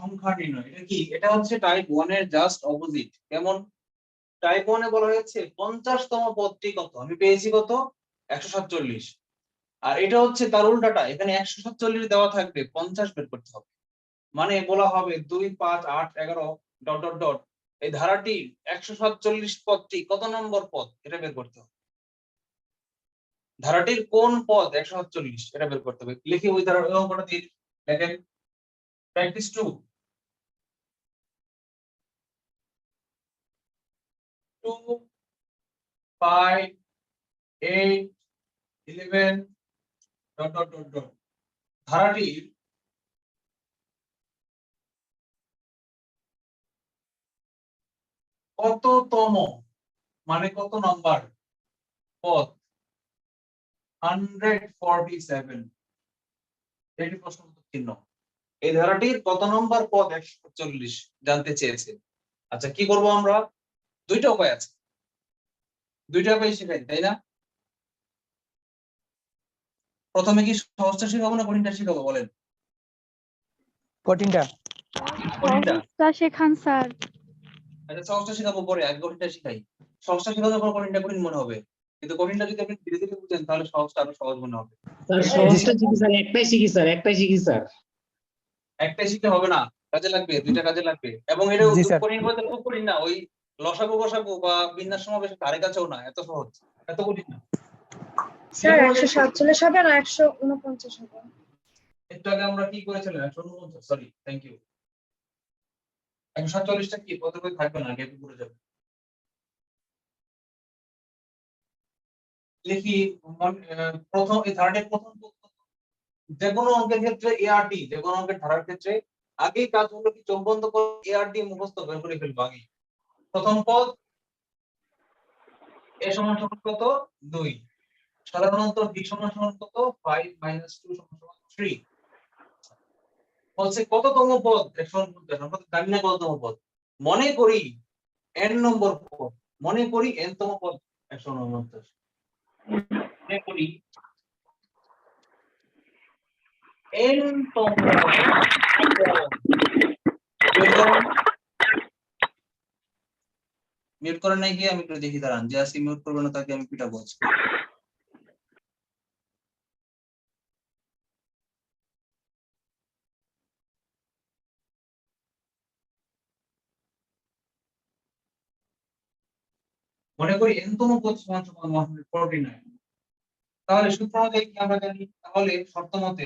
সংখ্যা নির্ণয়। এটা কি? এটা হচ্ছে টাইপ 1 এর জাস্ট অপোজিট। কেমন? টাইপ 1 এ বলা হয়েছে 50তম পদটি কত, আমি পেয়েছি কত 147, আর এটা হচ্ছে তার উল্টাটা, এখানে 147 দেওয়া থাকবে 50 বের করতে হবে। মানে বলা হবে 2 5 8 11 ডট ডট ডট এই ধারাটির 147 পদটি কত নম্বর পদ এটা বের করতে হবে। ধারাটির কোন পদ 147 এটা বের করতে হবে। লিখি ওই ধারা ওই অঙ্কটা দিয়ে দেখেন, practice 2 2 5 8 11 dot dot dot dot ধারাটির কততম মানে কত নাম্বার পদ 147, এটি প্রশ্নবোধক চিহ্ন। এই ধারাটির কত নম্বর পদ 147 জানতে চেয়েছে। আচ্ছা কি করব আমরা, দুইটা উপায় আছে, দুইটা উপায় শিখাই তাই না? প্রথমে কি সহজটা শিখাবো না কঠিনটা শিখাবো বলেন? কঠিনটা। কঠিনটা। সহজটা শেখান স্যার। আচ্ছা সহজটা শেখাবো পরে, আগে কঠিনটা শিখাই। সহজটা শেখানোর পর কঠিনটা কঠিন মনে হবে, কিন্তু কঠিনটা যদি আপনি ধীরে ধীরে বুঝেন তাহলে সহজটা আরো সহজ মনে হবে। স্যার সহজটা শিখি স্যার, একটাই শিখি স্যার, একটাই শিখি স্যার। একটাই শিখলে হবে না, কাজে লাগবে, দুইটা কাজে লাগবে। এবং এটা জি স্যার। কঠিন বলতে খুব কঠিন না, ওই লসাগু গসাগু বা বিন্যাস সমাবেশ ধারে কাছেও না, এত সহজ, এত কঠিন না। স্যার 147 হবে না 149 হবে? একটু আগে আমরা কি করেছিলাম? 149, সরি, থ্যাংক ইউ। 147টা কি পদ করে থাকবে না, আগে পুরো যাবে। লিখি প্রথম এই ধারাটির প্রথম পদ কত? যে কোনো অঙ্কের ক্ষেত্রে এআরডি, যে কোনো অঙ্কের ধারার ক্ষেত্রে আগেই কাজ হলো কি চোখ বন্ধ করে এআরডি মুখস্থ বের করে ফেলবো আগে। প্রথম পদ এ সমান সমান কত? 2। সাধারণত বি সমান সমান কত? 5 - 2 সমান সমান 3। বলছে কততম পদ 149, আমরা তো জানি না কততম পদ। মনে করি n নম্বর পদ, মনে করি n তম পদ 149। মনে করি n তম মিউট করেন নাই কি? আমি একটু দেখি দাঁড়ান, যে আজকে মিউট করবে না তাকে আমি পিটাবো আজকে। মনে করি n তম পদ সমান সমান 149। তাহলে সূত্র অনুযায়ী কি আমরা জানি? তাহলে শর্ত মতে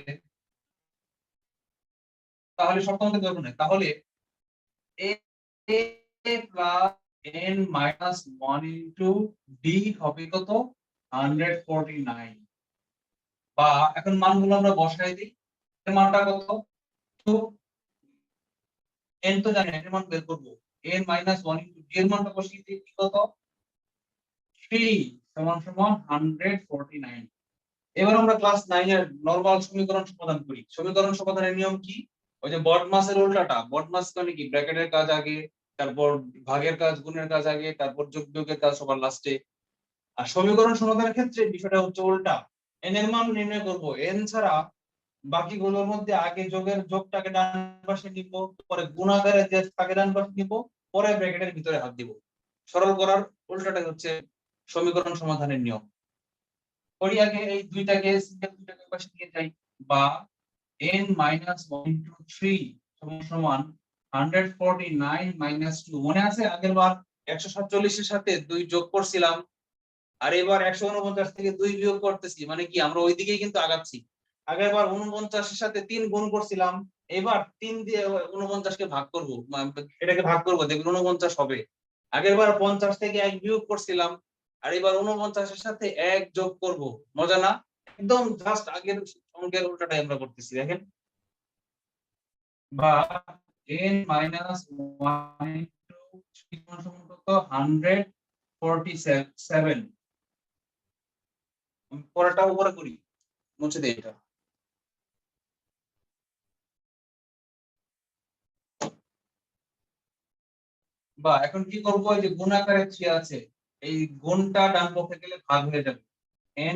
ধরবো না, তাহলে a plus n minus 1 into d হবে কত? 149। বা এখন মানগুলো আমরা বসাই দিই, এর মানটা কত? 2। n তো জানি, এর মান বের করব। n মাইনাস 1 ইনটু d এর মানটা বসিয়ে দিই, কি কত? 3 সমান সমান 149। এবার আমরা ক্লাস 9 এর নরমাল সমীকরণ সমাধান করি। সমীকরণ সমাধানের নিয়ম কি? ওই যে বডমাসের উল্টাটা, বডমাস মানে কি? ব্র্যাকেটের কাজ আগে, তারপর ভাগের কাজ, গুণের কাজ আগে, তারপর যোগ বিয়োগের কাজ সবার লাস্টে। আর সমীকরণ সমাধানের ক্ষেত্রে বিষয়টা হচ্ছে উল্টা। n এর মান নির্ণয় করব, n ছাড়া বাকিগুলোর মধ্যে আগে যোগটাকে ডান পাশে নিব, পরে গুণাকারে যে থাকে ডান পাশে নিব, পরে ব্র্যাকেটের ভিতরে হাত দিব। সরল করার উল্টাটাই হচ্ছে সমীকরণ সমাধানের নিয়ম। করি আগে এই দুইটাকে সিম্পল দুইটাকে পাশে নিয়ে যাই, বা n মাইনাস 1 ইনটু 3 সমান সমান 149 মাইনাস 2। মনে আছে আগের বার 147 এর সাথে 2 যোগ করছিলাম, আর এবার 149 থেকে 2 বিয়োগ করতেছি, মানে কি আমরা ওইদিকেই কিন্তু আগাচ্ছি। আগের বার 49 এর সাথে 3 গুণ করছিলাম, এবার 3 দিয়ে 49 কে ভাগ করব, এটাকে ভাগ করব, দেখুন 49 হবে। আগের বার 50 থেকে 1 বিয়োগ করছিলাম, আর এবার 49 এর সাথে 1 যোগ করব। মজা না? একদম জাস্ট আগের অঙ্কের উল্টাটাই আমরা করতেছি, দেখেন। বা n মাইনাস 1 ইনটু 3 সমান কত? 147। পরেরটা উপরে করি, মুছে দেই এটা। বা এখন কি করব? এই যে গুণ আকারে 3 আছে, এই গুণটা ডান পক্ষে গেলে ভাগ হয়ে যাবে।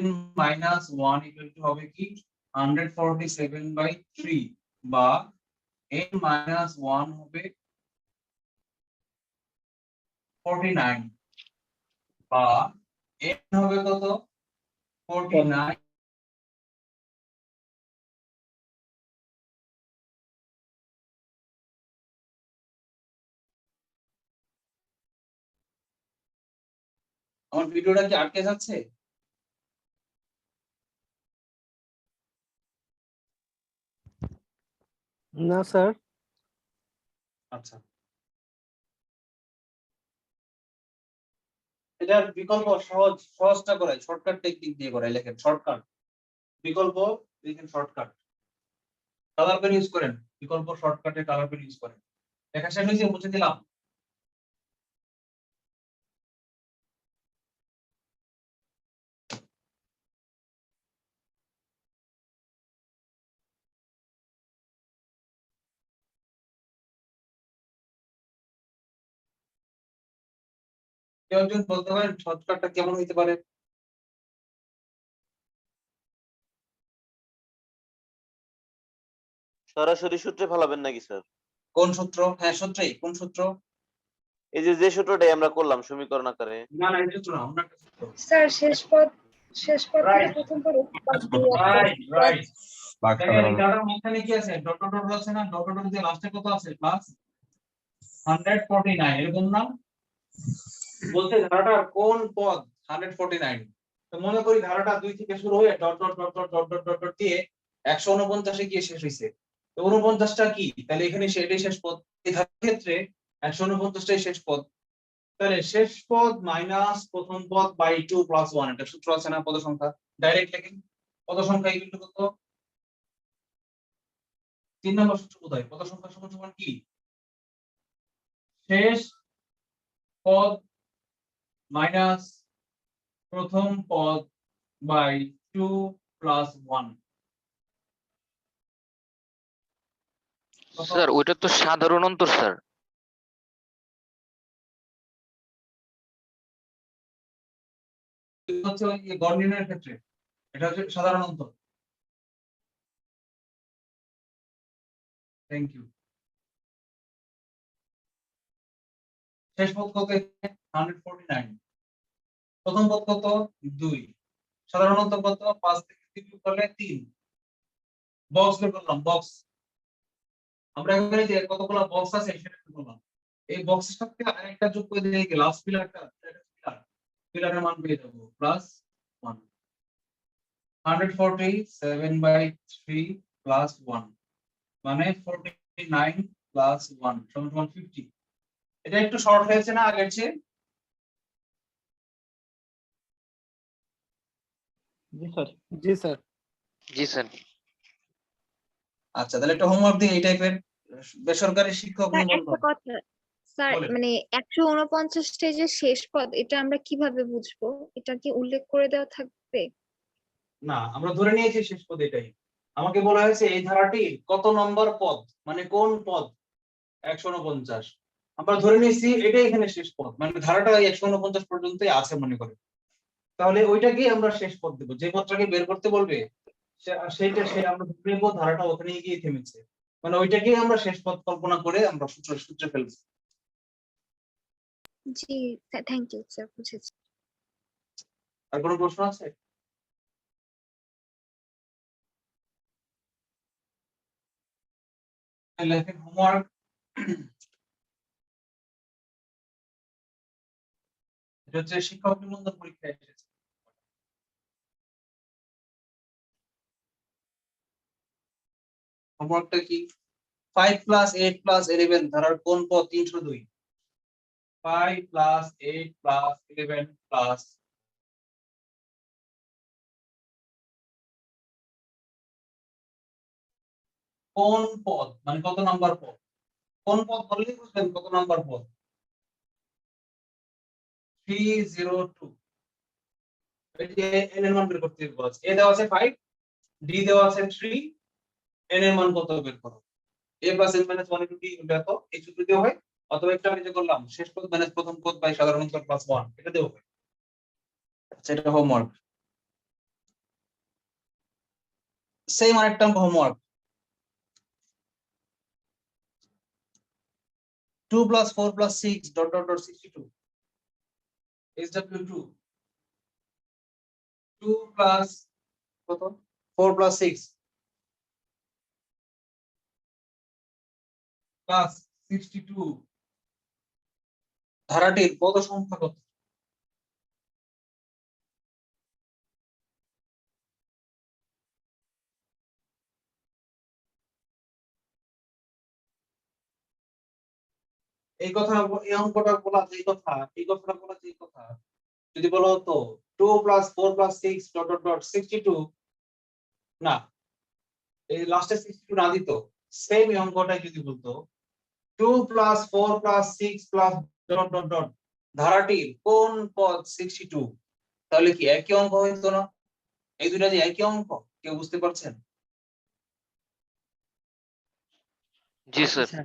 n মাইনাস 1 ইকুয়াল টু হবে কি? 147/3। বা n মাইনাস 1 হবে 49। বা n হবে কত? 49। আমার ভিডিওটা কি আটকে যাচ্ছে? না স্যার। আচ্ছা, এটার বিকল্প সহজটা করাই, শর্টকাট টেকনিক দিয়ে করাই। লেখেন শর্টকাট বিকল্প, লিখেন শর্টকাট, কালার পেন ইউজ করেন, বিকল্প শর্টকাটে কালার পেন ইউজ করেন। লেখা শেষ হয়েছে, মুছে দিলাম। কেউ একজন বলতে পারেন শর্টকাটটা কেমন হইতে পারে? সরাসরি সূত্রে ফেলাবেন নাকি স্যার? কোন সূত্র? হ্যাঁ সূত্রেই। কোন সূত্র? এই যে সূত্রটাই আমরা করলাম সমীকরণ আকারে। না না, এই সূত্র না, অন্য একটা সূত্র। স্যার শেষ পদ থেকে Right. প্রথম পদ বাদ দিয়ে রাইট রাইট। বাঘ দেখেন সাধারণ এই ধারার মাঝখানে কি আছে? ডট ডট ডট আছে না? ডট ডট ডট দিয়ে লাস্টে কত আছে? প্লাস 149, এরকম না? বলতে ধারাটার কোন পদ 149? তো মনে করি ধারাটা 2 থেকে শুরু হয়ে dot dot dot dot dot dot dot dot দিয়ে 149 এ গিয়ে শেষ হইছে। তো 49টা কি? তাহলে এখানে এটাই শেষ পদ। এই ধারার ক্ষেত্রে 149টাই শেষ পদ। তাহলে শেষ পদ মাইনাস প্রথম পদ বাই 2 প্লাস 1, এটা সূত্র আছে না পদ সংখ্যা? ডাইরেক্ট লিখেন। পদ সংখ্যা ইকুয়াল টু কত? 3 নম্বর সূত্র কোথায়? পদ সংখ্যা সমান সমান কি? শেষ পদ মাইনাস প্রথম পদ বাই 2 প্লাস 1। স্যার ওইটা তো সাধারণ অন্তর স্যার। হচ্ছে ওই গড় নির্ণয়ের ক্ষেত্রে এটা হচ্ছে সাধারণ অন্তর। Thank you. শেষ পদ কত? 149। প্রথম পদ কত? 2। সাধারণ অন্তর কত? 5 থেকে 3 বিয়োগ করলে 3। বক্স বের করলাম, বক্স। আমরা এখানে যে কতগুলো বক্স আছে সেটা বের করলাম। এই বক্সের সাথে আরেকটা যোগ করে দিয়ে কি লাস্ট পিলারটা, পিলারের মান পেয়ে যাবো প্লাস 1। 147/3 প্লাস 1 মানে 49 প্লাস 1 সমান 50। এটা একটু শর্ট হয়েছে না আগের চেয়ে? জি স্যার। জি স্যার। জি স্যার। আচ্ছা তাহলে একটা হোমওয়ার্ক দিই এই টাইপের। বেসরকারি শিক্ষক স্যার একটা নিবন্ধন। কথা, স্যার বলেন। মানে 149 যে শেষ পদ এটা আমরা কিভাবে বুঝবো? এটা কি উল্লেখ করে দেওয়া থাকবে? না, আমরা ধরে নিয়েছি শেষ পদ এটাই। আমাকে বলা হয়েছে এই ধারাটি কত নম্বর পদ, মানে কোন পদ 149। আমরা ধরে নিয়েছি এটাই এখানে শেষ পদ, মানে ধারাটা এই 149 পর্যন্তই আছে মনে করে। তাহলে ওইটাকেই আমরা শেষ পদ দেবো। যে পদটাকে বের করতে বলবে সে আমরা ধরে নেবো ধারাটা ওখানে গিয়ে থেমেছে, মানে ওইটাকেই আমরা শেষ পদ কল্পনা করে আমরা সূত্রে ফেলবো। জি থ্যাংক ইউ স্যার, বুঝেছি। আর কোনো প্রশ্ন আছে? লেখেন হোমওয়ার্ক। এটা হচ্ছে শিক্ষক নিবন্ধন পরীক্ষায় এসেছে। হোমওয়ার্কটা কি? 5 + 8 + 11 ধারার কোন পদ 302? 5 + 8 + 11 প্লাস কোন পদ, মানে কত নাম্বার পদ? কোন পদ বললেই বুঝবেন কত নাম্বার পদ। 302। এই যে n এর মান বের করতে বলেছে। a দেওয়া আছে 5, d দেওয়া আছে 3, n এর মান কত বের করো। a + n - 1 * d এত এই সূত্র দিয়ে হয়, অথবা একটা আমি যে করলাম শেষ পদ মাইনাস প্রথম পদ বাই সাধারণ অন্তর প্লাস 1, এটা দিয়েও হয়। আচ্ছা এটা হোমওয়ার্ক। সেম আরেকটা হোমওয়ার্ক। 2 + 4 + 6 ... 62 SW2। 2 প্লাস কত? 4 + 6 প্লাস 62 ধারাটির পদ সংখ্যা কত? এই কথা, এই অঙ্কটা বলা যেই কথা, এই কথাটা বলা যেই কথা যদি বলা হতো 2 + 4 + 6 ... 62, না এই লাস্টে 62 না দিত, সেম এই অঙ্কটাই যদি বলতো 2 + 4 + 6 + ... ধারাটির কোন পদ 62, তাহলে কি একই অঙ্ক হইতো না? এই দুটো যে একই অঙ্ক, কেউ বুঝতে পারছেন? জি স্যার।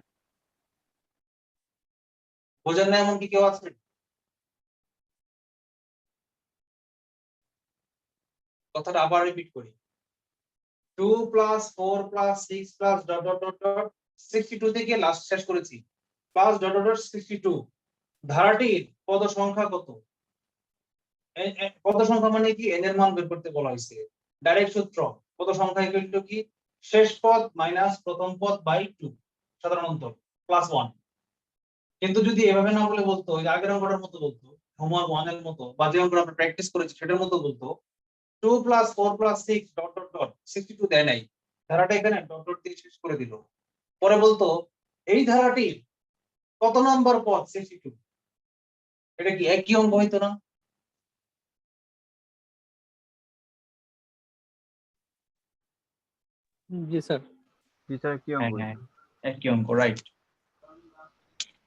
বোঝেন না এমন কি কেউ আছে? কথাটা আবার রিপিট করি। 2 plus 4 plus 6 plus dot dot dot dot 62 থেকে লাস্ট শেষ করেছি প্লাস ডট ডট ডট 62 ধারাটির পদ সংখ্যা কত? পদ সংখ্যা মানে কি n এর মান বের করতে বলা হয়েছে ডাইরেক্ট সূত্র পদ সংখ্যা ইকুয়াল টু কি শেষ পদ মাইনাস প্রথম পদ বাই 2 সাধারণ অন্তর প্লাস 1 কিন্তু যদি এভাবে না বলে বলতো ওই আগের অঙ্কটার মতো বলতো হোমওয়ার্ক 1 এর মতো বা যে অঙ্কটা আমরা প্র্যাকটিস করেছি সেটার মতো বলতো 2 plus 4 plus 6 dot dot dot 62 দেয় নাই ধারাটা এখানে ডট ডট দিয়ে শেষ করে দিল পরে বলতো এই ধারাটির কত নম্বর পদ 62 এটা কি একই অঙ্ক হইতো না? জি স্যার। একই অঙ্ক রাইট।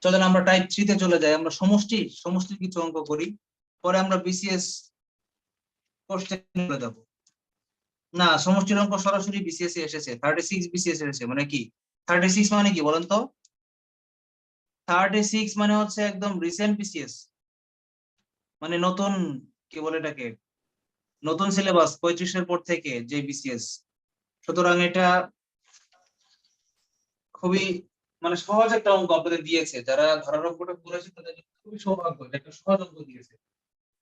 চলেন আমরা টাইপ 3 তে চলে যাই আমরা সমষ্টির কিছু অঙ্ক করি পরে আমরা বিসিএস কোশ্চেন চলে যাব না সমষ্টির অঙ্ক সরাসরি বিসিএস এ এসেছে 36 বিসিএস এসেছে মানে কি 36 মানে কি বলেন তো 36 মানে হচ্ছে একদম রিসেন্ট বিসিএস মানে নতুন কি বলে এটাকে নতুন সিলেবাস 35 এর পর থেকে যে বিসিএস সুতরাং এটা খুবই মানে সহজ একটা অঙ্ক আপনাদের দিয়েছে যারা ধারার অঙ্কটা করেছে তাদের জন্য খুবই সৌভাগ্য এটা একটা সহজ অঙ্ক দিয়েছে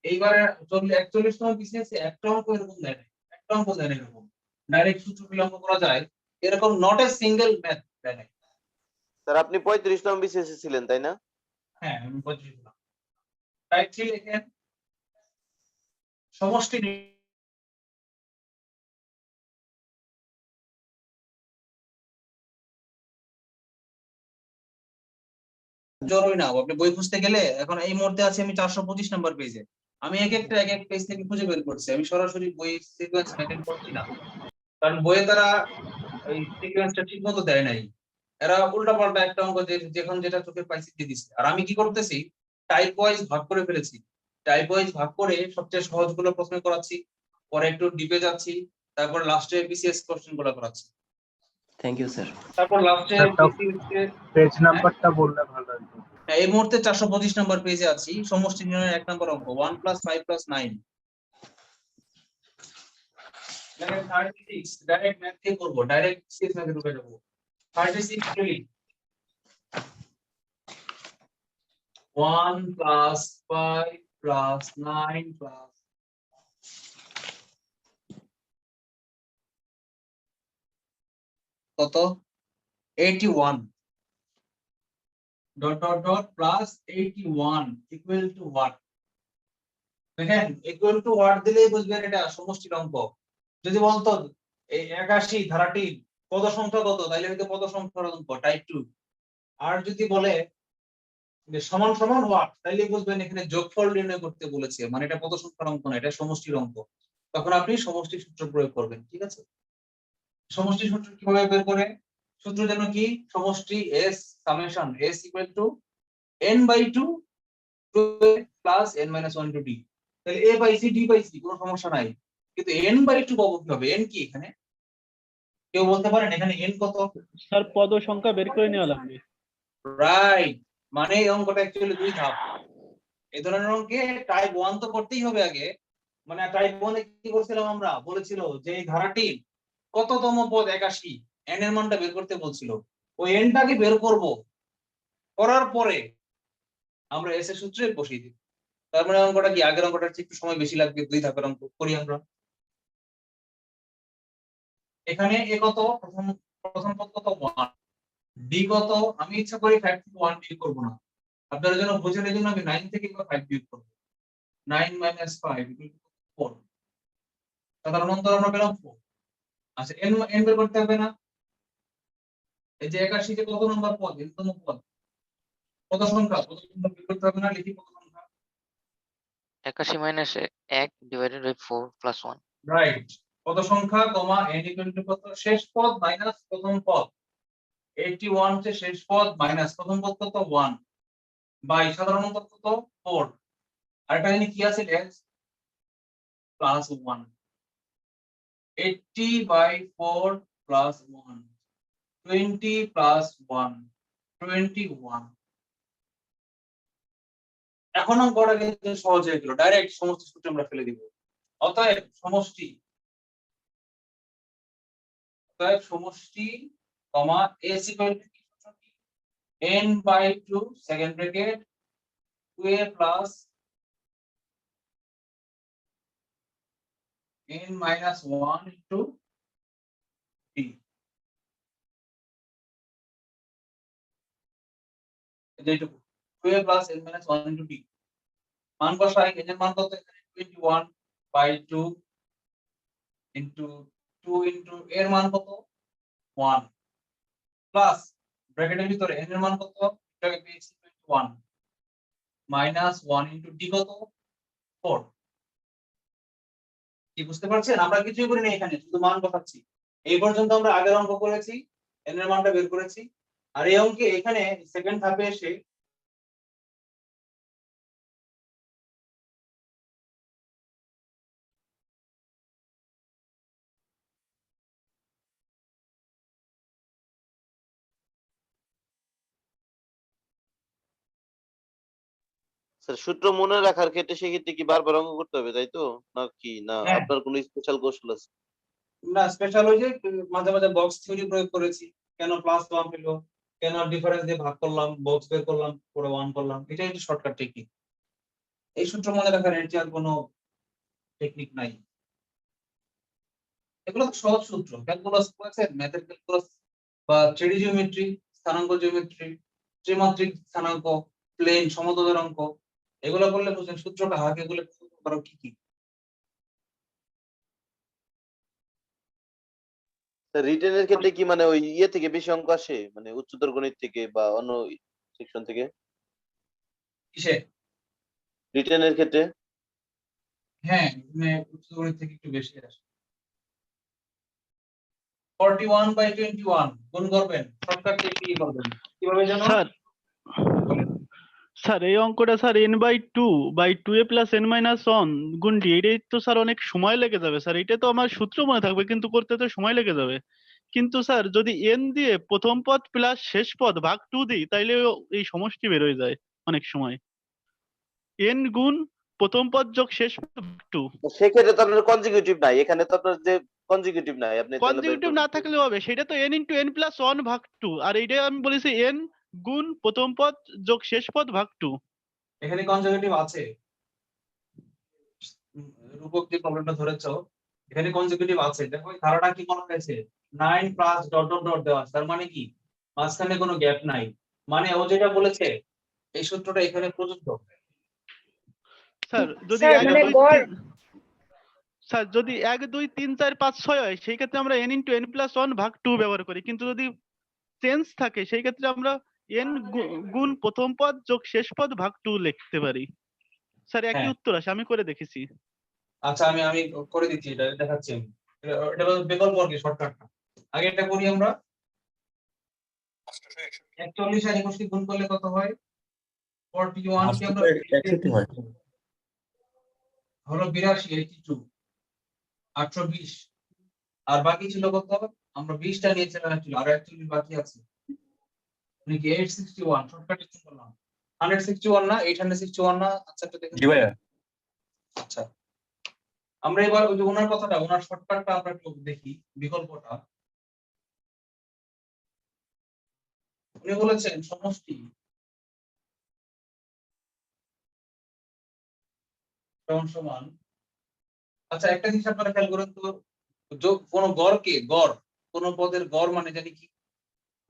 এইবারে 41তম বিসিএস একটা অঙ্ক এরকম দেয় না একটা অঙ্ক দেয় না এরকম ডাইরেক্ট সূত্র বিলম্ব করা যায় এরকম নট এ সিঙ্গেল ম্যাথ দেয় না স্যার আপনি 35তম বিসিএস ছিলেন তাই না? হ্যাঁ আমি বুঝলাম টাইপ 3 লিখেন সমষ্টি জরুরি না আপনি বই খুঁজতে গেলে এখন এই মুহূর্তে আছে আমি 425 নাম্বার পেজে আমি এক এক পেজ থেকে খুঁজে বের করছি আমি সরাসরি বই সিকোয়েন্স মেইনটেইন করছি না কারণ বইয়ে তারা এই সিকোয়েন্সটা ঠিকমতো দেয় নাই এরা উল্টাপাল্টা একটা অঙ্ক যখন যেটা চোখে পাইছি দিয়ে দিচ্ছে আর আমি কি করতেছি টাইপ ওয়াইজ ভাগ করে ফেলেছি টাইপ ওয়াইজ ভাগ করে সবচেয়ে সহজগুলো প্রশ্ন করাচ্ছি পরে একটু ডিপে যাচ্ছি তারপর লাস্টে বিসিএস কোশ্চেন গুলো করাচ্ছি থ্যাংক ইউ স্যার। তারপর লাস্টে পেজ নাম্বারটা বললে ভালো হতো। এই মুহূর্তে 425 নাম্বার পেজে আছি সমষ্টি নির্ণয়ের 1 নম্বর অঙ্ক 1 + 5 + 9 36 ডাইরেক্ট ম্যাথ থেকে করব ডাইরেক্ট সিএস ম্যাথে ঢুকে যাব 36 3 1 + 5 + 9 + কত 81 dot dot dot plus 81 equal to what দেখেন ইকুয়াল টু হোয়াট দিলেই বুঝবেন এটা সমষ্টির অঙ্ক যদি বলতো এই 81 ধারাটি পদ সংখ্যা কত তাহলে হয়তো পদ সংখ্যার অঙ্ক টাইপ 2 আর যদি বলে যে সমান সমান হোয়াট তাহলে বুঝবেন এখানে যোগফল নির্ণয় করতে বলেছে মানে এটা পদ সংখ্যার অঙ্ক না এটা সমষ্টির অঙ্ক তখন আপনি সমষ্টি সূত্র প্রয়োগ করবেন ঠিক আছে সমষ্টি সূত্র কিভাবে বের করে সূত্র যেন কি সমষ্টি s summation s equal to n by 2 plus n minus 1 to d তাহলে a by c d by c কোনো সমস্যা নাই কিন্তু n বাই 2 পাবো কিভাবে n কি এখানে কেউ বলতে পারেন এখানে n কত স্যার পদ সংখ্যা বের করে নেওয়া লাগবে রাইট মানে এই অঙ্কটা অ্যাকচুয়ালি দুই ধাপ এই ধরনের অঙ্কে টাইপ 1 তো করতেই হবে আগে মানে টাইপ 1 এ কি করছিলাম আমরা বলেছিল যে এই ধারাটি কততম পদ 81 n এর মানটা বের করতে বলছিল ওই n টাকে বের করব করার পরে আমরা s এর সূত্রে বসিয়ে দিই তার মানে অঙ্কটা কি আগের অঙ্কটার চেয়ে একটু সময় বেশি লাগবে দুই ধাপের অঙ্ক করি আমরা এখানে a কত প্রথম পদ কত 1 d কত আমি ইচ্ছা করি 5 থেকে 1 বিয়োগ করব না আপনারা যেন বুঝেন এই জন্য আমি 9 থেকে 5 বিয়োগ করব 9 minus 5 4 সাধারণ অন্তর আমরা পেলাম 4 আচ্ছা n বের করতে হবে না এই যে 81 তে কত নম্বর পদ n তম পদ কত সংখ্যা বের করতে হবে না লিখি কত সংখ্যা 81 minus 1 divided by 4 plus 1 right কত সংখ্যা কমা n ইকুয়াল টু কত শেষ পদ মাইনাস প্রথম পদ 81 তে শেষ পদ মাইনাস প্রথম পদ কত 1 বাই সাধারণ অন্তর কত 4 আরেকটা জিনিস কি আছে x plus 1 80 by 4 plus 1 20 plus 1 21 এখন অঙ্কটা কিন্তু সহজ হয়ে গেল ডাইরেক্ট সমষ্টি সূত্রে আমরা ফেলে দিব অতএব সমষ্টি অতএব সমষ্টি কমা s ইকুয়াল টু কি সূত্র কি n by 2 second bracket 2a plus n minus 1 into t যেটুকু 2a plus n minus 1 into t মান বসাই n এর মান কত এখানে 21 বাই 2 ইনটু 2 ইনটু এর মান কত 1 প্লাস ব্র্যাকেটের ভিতরে n এর মান কত এটাকে পেয়েছি 21 মাইনাস 1 ইনটু d কত 4 কি বুঝতে পারছেন আমরা কিছুই করি না এখানে শুধু মান বসাচ্ছি এই পর্যন্ত আমরা আগের অঙ্ক করেছি n এর মানটা বের করেছি আর এই অঙ্কে এখানে সেকেন্ড ধাপে এসে স্যার সূত্র মনে রাখার ক্ষেত্রে সেক্ষেত্রে কি বারবার অঙ্ক করতে হবে তাই তো না কি না হ্যাঁ। আপনার কোনো স্পেশাল কৌশল আছে? না স্পেশাল ওই যে মাঝে মাঝে বক্স থিওরি প্রয়োগ করেছি কেন প্লাস 1 পেলো কেন ডিফারেন্স দিয়ে ভাগ করলাম বক্স বের করলাম পুরো 1 করলাম এটাই একটু শর্টকাট টেকনিক এই সূত্র মনে রাখার এর চেয়ে আর কোনো টেকনিক নাই এগুলো তো সহজ সূত্র ক্যালকুলাস করেছেন ম্যাথের ক্যালকুলাস বা 3D জিওমেট্রি স্থানাঙ্ক জিওমেট্রি ত্রিমাত্রিক স্থানাঙ্ক প্লেন সমতলের অঙ্ক এগুলো করলে বুঝেন সূত্রটা হাকে এগুলো করো কি কি রিটেনের ক্ষেত্রে কি মানে ওই ইয়ে থেকে বেশি অঙ্ক আসে মানে উচ্চতর গণিত থেকে বা অন্য সেকশন থেকে কিসে রিটেনের ক্ষেত্রে? হ্যাঁ মানে উচ্চ গণিত থেকে একটু বেশি আসে 41 বাই 21 গুণ করবেন শর্টকাট কি করবেন কিভাবে জানো স্যার স্যার এই অঙ্কটা স্যার n/2/2a + n-1 গুণ d এটাই তো স্যার অনেক সময় লেগে যাবে স্যার এটা তো আমার সূত্র মনে থাকবে কিন্তু করতে তো সময় লেগে যাবে কিন্তু স্যার যদি n দিয়ে প্রথম পদ প্লাস শেষ পদ ভাগ 2 দিই তাইলে এই সমষ্টি বের হয়ে যায় অনেক সময় n গুণ প্রথম পদ যোগ শেষ পদ ভাগ 2 সেক্ষেত্রে তো আপনার কনজিকিউটিভ নাই এখানে তো আপনার যে কনজিকিউটিভ নাই আপনি তাহলে বের কনজিকিউটিভ না করবেন কি? থাকলেও হবে সেটা তো n * n + 1 ভাগ 2 আর এইটা আমি বলেছি n গুণ প্রথম পদ যোগ শেষ পদ ভাগ 2 এখানে কনজারভেটিভ আছে রূপক যে প্রবলেমটা ধরেছো এখানে কনজারভেটিভ আছে দেখো এই ধারাটা কি মনে হয়েছে 9 প্লাস ডট ডট ডট দেওয়া আছে। তার মানে কি মাঝখানে কোনো গ্যাপ নাই মানে ও যেটা বলেছে এই সূত্রটা এখানে প্রযোজ্য স্যার যদি স্যার 1 মানে 2 গড় 3 স্যার যদি 1 2 3 4 5 6 হয় সেই ক্ষেত্রে আমরা n * n + 1 ভাগ 2 ব্যবহার করি কিন্তু যদি চেঞ্জ থাকে সেই ক্ষেত্রে আমরা n গুণ প্রথম পদ যোগ শেষ পদ ভাগ 2 লিখতে পারি স্যার একই হ্যাঁ উত্তর আসে আমি করে দেখেছি আচ্ছা আমি করে দিচ্ছি এটা দেখাচ্ছি আমি এটা হলো বিকল্প আর কি শর্টকাটটা আগে এটা করি আমরা 41 আর 21 কে গুণ করলে কত হয় 41 কে আমরা 81 হলো 82 82 820 আর বাকি ছিল কত আমরা 20টা নিয়েছিলাম অ্যাকচুয়ালি আর 41 বাকি আছে মানে কি 861 শর্টকাট ইউজ করলাম 161 না 861 না আচ্ছা একটু দেখুন জি ভাইয়া আচ্ছা আমরা এবার ওই যে ওনার কথাটা ওনার শর্টকাটটা আমরা একটু দেখি বিকল্পটা উনি বলেছেন সমষ্টি সমান আচ্ছা একটা জিনিস আপনারা খেয়াল করুন তো কোন গড়কে গড় কোন পদের গড় মানে জানি কি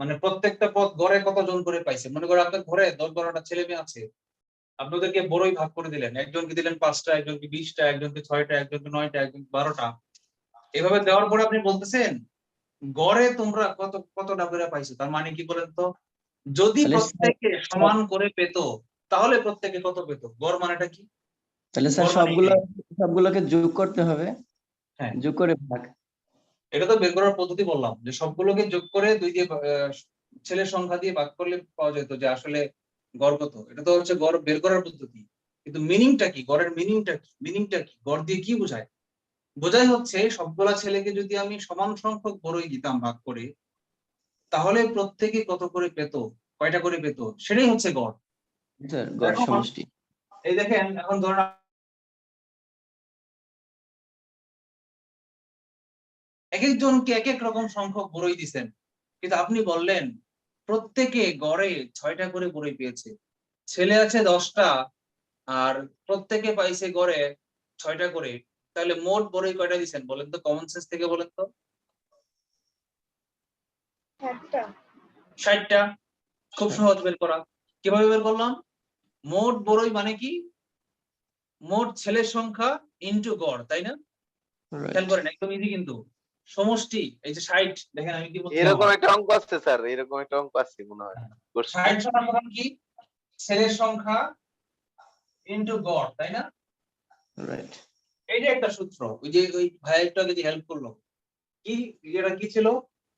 মানে প্রত্যেকটা পদ গড়ে কতজন করে পাইছে মনে করেন আপনার ঘরে 10-12টা ছেলে মেয়ে আছে আপনাদেরকে বড়ই ভাগ করে দিলেন একজনকে দিলেন 5টা একজনকে 20টা একজনকে 6টা একজনকে 9টা একজনকে 12টা এভাবে দেওয়ার পরে আপনি বলতেছেন গড়ে তোমরা কতটা করে পাইছো তার মানে কি বলেন তো যদি প্রত্যেকে সমান করে পেত তাহলে প্রত্যেকে কত পেত গড় মানেটা কি তাহলে স্যার সবগুলোকে যোগ করতে হবে হ্যাঁ যোগ করে ভাগ এটা তো বের করার পদ্ধতি বললাম যে সবগুলোকে যোগ করে 2 দিয়ে ছেলের সংখ্যা দিয়ে ভাগ করলে পাওয়া যেত যে আসলে গড় কত এটা তো হচ্ছে গড় বের করার পদ্ধতি কিন্তু মিনিংটা কি গড়ের মিনিংটা কি গড় দিয়ে কি বোঝায় বোঝায় হচ্ছে সবগুলা ছেলেকে যদি আমি সমান সংখ্যক বড়ই দিতাম ভাগ করে তাহলে প্রত্যেকে কত করে পেত কয়টা করে পেত সেটাই হচ্ছে গড় স্যার গড় সমষ্টি এই দেখেন এখন ধরেন এক একজনকে এক এক রকম সংখ্যক বড়ই দিছেন, কিন্তু আপনি বললেন প্রত্যেকে গড়ে 6টা করে বড়ই পেয়েছে। ছেলে আছে 10টা আর প্রত্যেকে পাইছে গড়ে 6টা করে, তাহলে মোট বড়ই কয়টা দিছেন বলেন তো, কমন সেন্স থেকে বলেন তো। 60টা। খুব সহজ বের করা। কিভাবে বের করলাম? মোট বড়ই মানে কি, মোট ছেলের সংখ্যা ইনটু গড়, তাই না? খেয়াল করেন একদম ইজি কিন্তু। সমষ্টি এই যে 60, দেখেন আমি কি বলছি, এরকম একটা অঙ্ক আছে স্যার, এরকম একটা অঙ্ক আছে মনে হয় করছি। 60 সমান কি ছেলের সংখ্যা ইনটু গড়, তাই না? রাইট। এই যে একটা সূত্র, ওই যে ওই ভাই একটু আগে যে হেল্প করলো, কি এটা কি ছিল,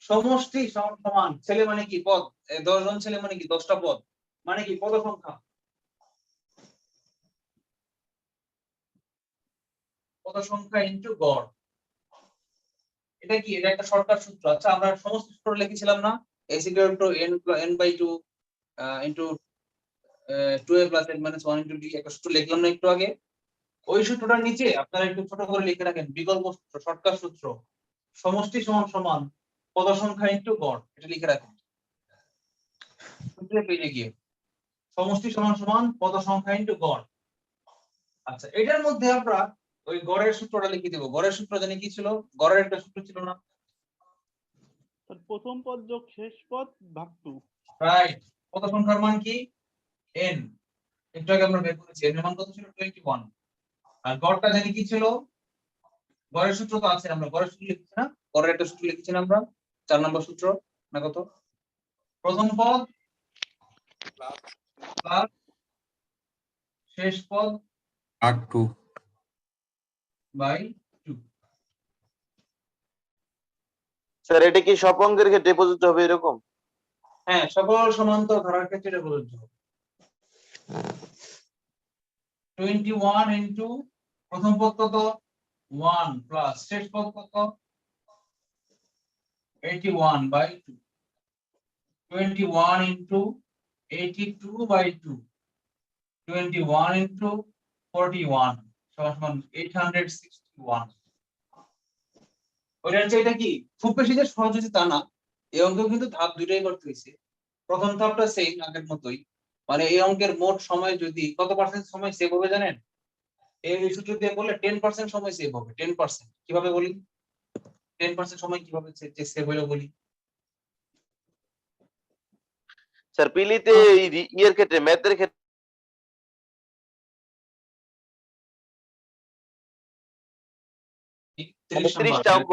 সমষ্টি সমান ছেলে মানে কি পদ, 10 জন ছেলে মানে কি 10টা পদ, মানে কি পদ সংখ্যা, পদ সংখ্যা ইনটু গড়। এটা কি, এটা একটা শর্টকাট সূত্র। আচ্ছা আমরা সমস্ত সূত্র লিখেছিলাম না, s equal to n/2 into 2a plus n minus 1 into d, একটা সূত্র লিখলাম না একটু আগে? ওই সূত্রটার নিচে আপনারা একটু ছোট করে লিখে রাখেন বিকল্প সূত্র, শর্টকাট সূত্র, সমষ্টি সমান সমান পদ সংখ্যা ইনটু গড়, এটা লিখে রাখেন সূত্রে পেয়ে গিয়ে, সমষ্টি সমান সমান পদ সংখ্যা ইনটু গড়। আচ্ছা এটার মধ্যে আমরা ওই গড়ের সূত্রটা লিখে দেব। গড়ের সূত্র জানি কি ছিল, গড়ের একটা সূত্র ছিল না, প্রথম পদ যোগ শেষ পদ ভাগ 2। রাইট। পদ সংখ্যার মান কি n, একটু আগে আমরা বের করেছি, n এর মান কত ছিল 21। আর গড়টা জানি কি ছিল, গড়ের সূত্র তো আছে, আমরা গড়ের সূত্র লিখছি না, গড়ের একটা সূত্র লিখছি না আমরা, 4 নম্বর সূত্র না কত, প্রথম পদ প্লাস শেষ পদ ভাগ 2 বাই 2। স্যার এটা কি সব অঙ্কের ক্ষেত্রে প্রযোজ্য হবে এরকম? হ্যাঁ, সকল সমান্তর ধারার ক্ষেত্রে এটা প্রযোজ্য। 21 ইনটু প্রথম পদ কত 1 প্লাস শেষ পদ কত 81 বাই 2, 21 ইনটু 82 বাই 2, 21 ইনটু 41 সমান 861। ওইটার চেয়ে এটা কি খুব বেশি যে সহজ হয়েছে তা না, এই অঙ্কেও কিন্তু ধাপ দুইটাই করতে হয়েছে। প্রথম ধাপটা সেম আগের মতোই, মানে এই অঙ্কের মোট সময় যদি কত পার্সেন্ট সময় সেভ হবে জানেন, এই সূত্র দিয়ে বললে 10% সময় সেভ হবে। 10% কিভাবে বলি, 10% সময় কিভাবে সেভ হলো বলি। স্যার পিলিতে ইয়ের ক্ষেত্রে ম্যাথের ক্ষেত্রে মানে 30 টা অঙ্ক।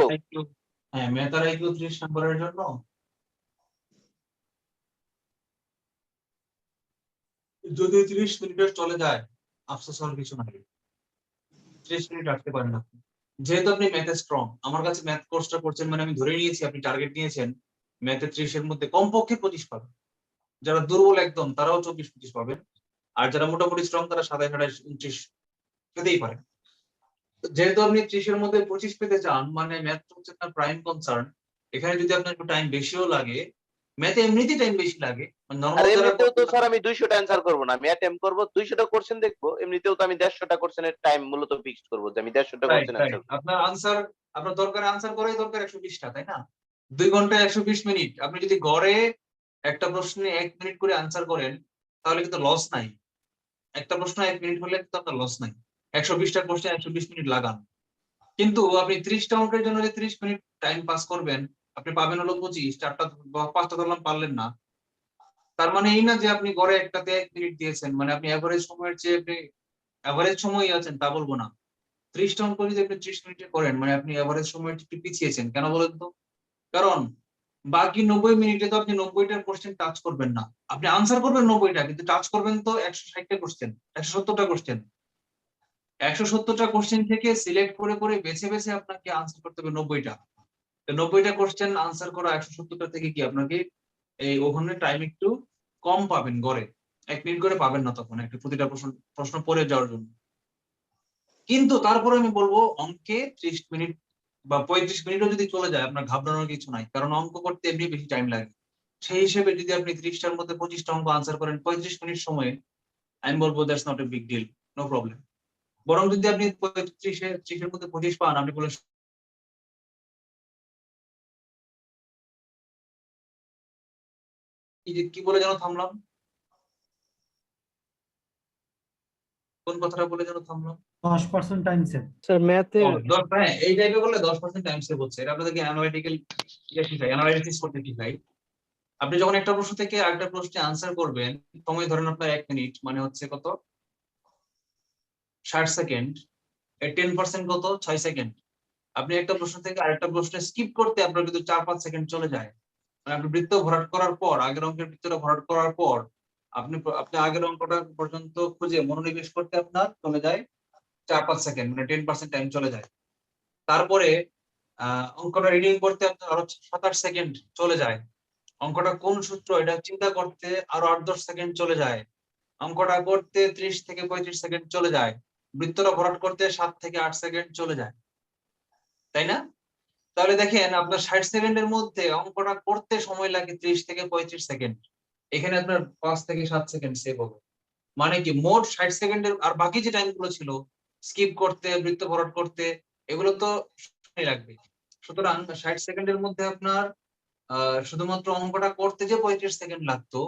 হ্যাঁ মেথার আইকিউ 30 নম্বরের জন্য যদি 30 মিনিটের চলে যায় আফসোস হওয়ার কিছু নাই, 30 মিনিট রাখতে পারেন আপনি, যেহেতু আপনি ম্যাথে স্ট্রং। আমার কাছে ম্যাথ কোর্সটা করছেন মানে আমি ধরে নিয়েছি আপনি টার্গেট নিয়েছেন ম্যাথে 30 এর মধ্যে কমপক্ষে 25 পাবেন। যারা দুর্বল একদম তারাও 24-25 পাবেন, আর যারা মোটামুটি স্ট্রং তারা 27-28-29 পেতেই পারেন। যেহেতু আপনি 30 এর মধ্যে 25 পেতে চান, মানে ম্যাথ হচ্ছে আপনার প্রাইম কনসার্ন। এখানে যদি আপনার একটু টাইম বেশিও লাগে, ম্যাথে এমনিতেই টাইম বেশি লাগে, আর নরমাল যারা এমনিতেও তো স্যার আমি 200টা অ্যানসার করব না, আমি অ্যাটেম্প করব 200টা কোশ্চেন দেখবো, এমনিতেও তো আমি 150টা কোশ্চেনের টাইম মূলত ফিক্সড করব যে আমি 150টা কোশ্চেন অ্যানসার করব। আপনার আনসার, আপনার দরকার আনসার করাই দরকার 120টা, তাই না? 2 ঘন্টায় 120 মিনিট। আপনি যদি গড়ে একটা প্রশ্নে 1 মিনিট করে আনসার করেন তাহলে কিন্তু লস নাই। একটা প্রশ্ন 1 মিনিট হলে কিন্তু আপনার লস নাই। 120টা কোশ্চেন 120 মিনিট লাগান, কিন্তু আপনি 30টা অঙ্কের জন্য যে 30 মিনিট টাইম পাস করবেন, আপনি পাবেন হলো 25, 4টা বা 5টা ধরলাম পারলেন না, তার মানে এই না যে আপনি গড়ে একটাতে 1 মিনিট দিয়েছেন, মানে আপনি এভারেজ সময়ের চেয়ে আপনি এভারেজ সময়ই আছেন তা বলবো না। 30টা অঙ্ক যদি আপনি 30 মিনিটে করেন মানে আপনি এভারেজ সময়ের একটু পিছিয়েছেন। কেন বলেন তো? কারণ বাকি 90 মিনিটে তো আপনি 90টা কোশ্চেন টাচ করবেন না, আপনি আনসার করবেন 90টা, কিন্তু টাচ করবেন তো 160টা কোশ্চেন, 170টা কোশ্চেন। 170টা কোশ্চেন থেকে সিলেক্ট করে করে বেছে বেছে আপনাকে আনসার করতে হবে 90টা। 90টা কোশ্চেন আনসার করা 170টা থেকে কি আপনাকে এই ওখানে টাইম একটু কম পাবেন, গড়ে 1 মিনিট করে পাবেন না তখন একটা প্রতিটা প্রশ্ন পড়ে যাওয়ার জন্য। কিন্তু তারপরে আমি বলবো অঙ্কে 30 মিনিট বা 35 মিনিটও যদি চলে যায় আপনার ঘাবড়ানোর কিছু নাই, কারণ অঙ্ক করতে এমনি বেশি টাইম লাগে। সেই হিসেবে যদি আপনি 30টার মধ্যে 25টা অঙ্ক আনসার করেন 35 মিনিট সময়ে, আমি বলবো that's not a big deal, no problem. বরং যদি আপনি 30 এর মধ্যে 25 পান, আপনি বলেন কি বলে যেন থামলাম? কোন কথাটা বলে যেন থামলাম? 10% টাইম সেভ। স্যার ম্যাথে হ্যাঁ, এই টাইপে বললে 10% টাইম সেভ হচ্ছে। এটা আপনাদেরকে অ্যানালিটিক্যাল অ্যানালাইসিস করতে শিখাই। আপনি যখন একটা প্রশ্ন থেকে আরেকটা প্রশ্নে আনসার করবেন, সময় ধরেন আপনার 1 মিনিট, মানে হচ্ছে কত? 60 সেকেন্ড। এর 10% কত? 6 সেকেন্ড। আপনি একটা প্রশ্ন থেকে আরেকটা প্রশ্নে স্কিপ করতে আপনার কিন্তু 4-5 সেকেন্ড চলে যায়। মানে আপনি বৃত্ত ভরাট করার পর, আগের অঙ্কের বৃত্তটা ভরাট করার পর আপনি আগের অঙ্কটা পর্যন্ত খুঁজে মনোনিবেশ করতে আপনার চলে যায় 4-5 সেকেন্ড, মানে 10% টাইম চলে যায়। তারপরে অঙ্কটা রিডিং করতে আপনার আরো 7-8 সেকেন্ড চলে যায়। অঙ্কটা কোন সূত্র এটা চিন্তা করতে আরো 8-10 সেকেন্ড চলে যায়। অঙ্কটা করতে 30 থেকে 35 সেকেন্ড চলে যায়। বৃত্তটা ভরাট করতে 7 থেকে 8 সেকেন্ড চলে যায়, তাই না? তাহলে দেখেন আপনার 60 সেকেন্ডের মধ্যে অঙ্কটা করতে সময় লাগে 30 থেকে 35 সেকেন্ড। এখানে আপনার 5 থেকে 7 সেকেন্ড সেভ হবে। মানে কি মোট 60 সেকেন্ডের, আর বাকি যে টাইম গুলো ছিল স্কিপ করতে, বৃত্ত ভরাট করতে, এগুলো তো সময় লাগবে। সুতরাং 60 সেকেন্ডের মধ্যে আপনার শুধুমাত্র অঙ্কটা করতে যে 35 সেকেন্ড লাগতো,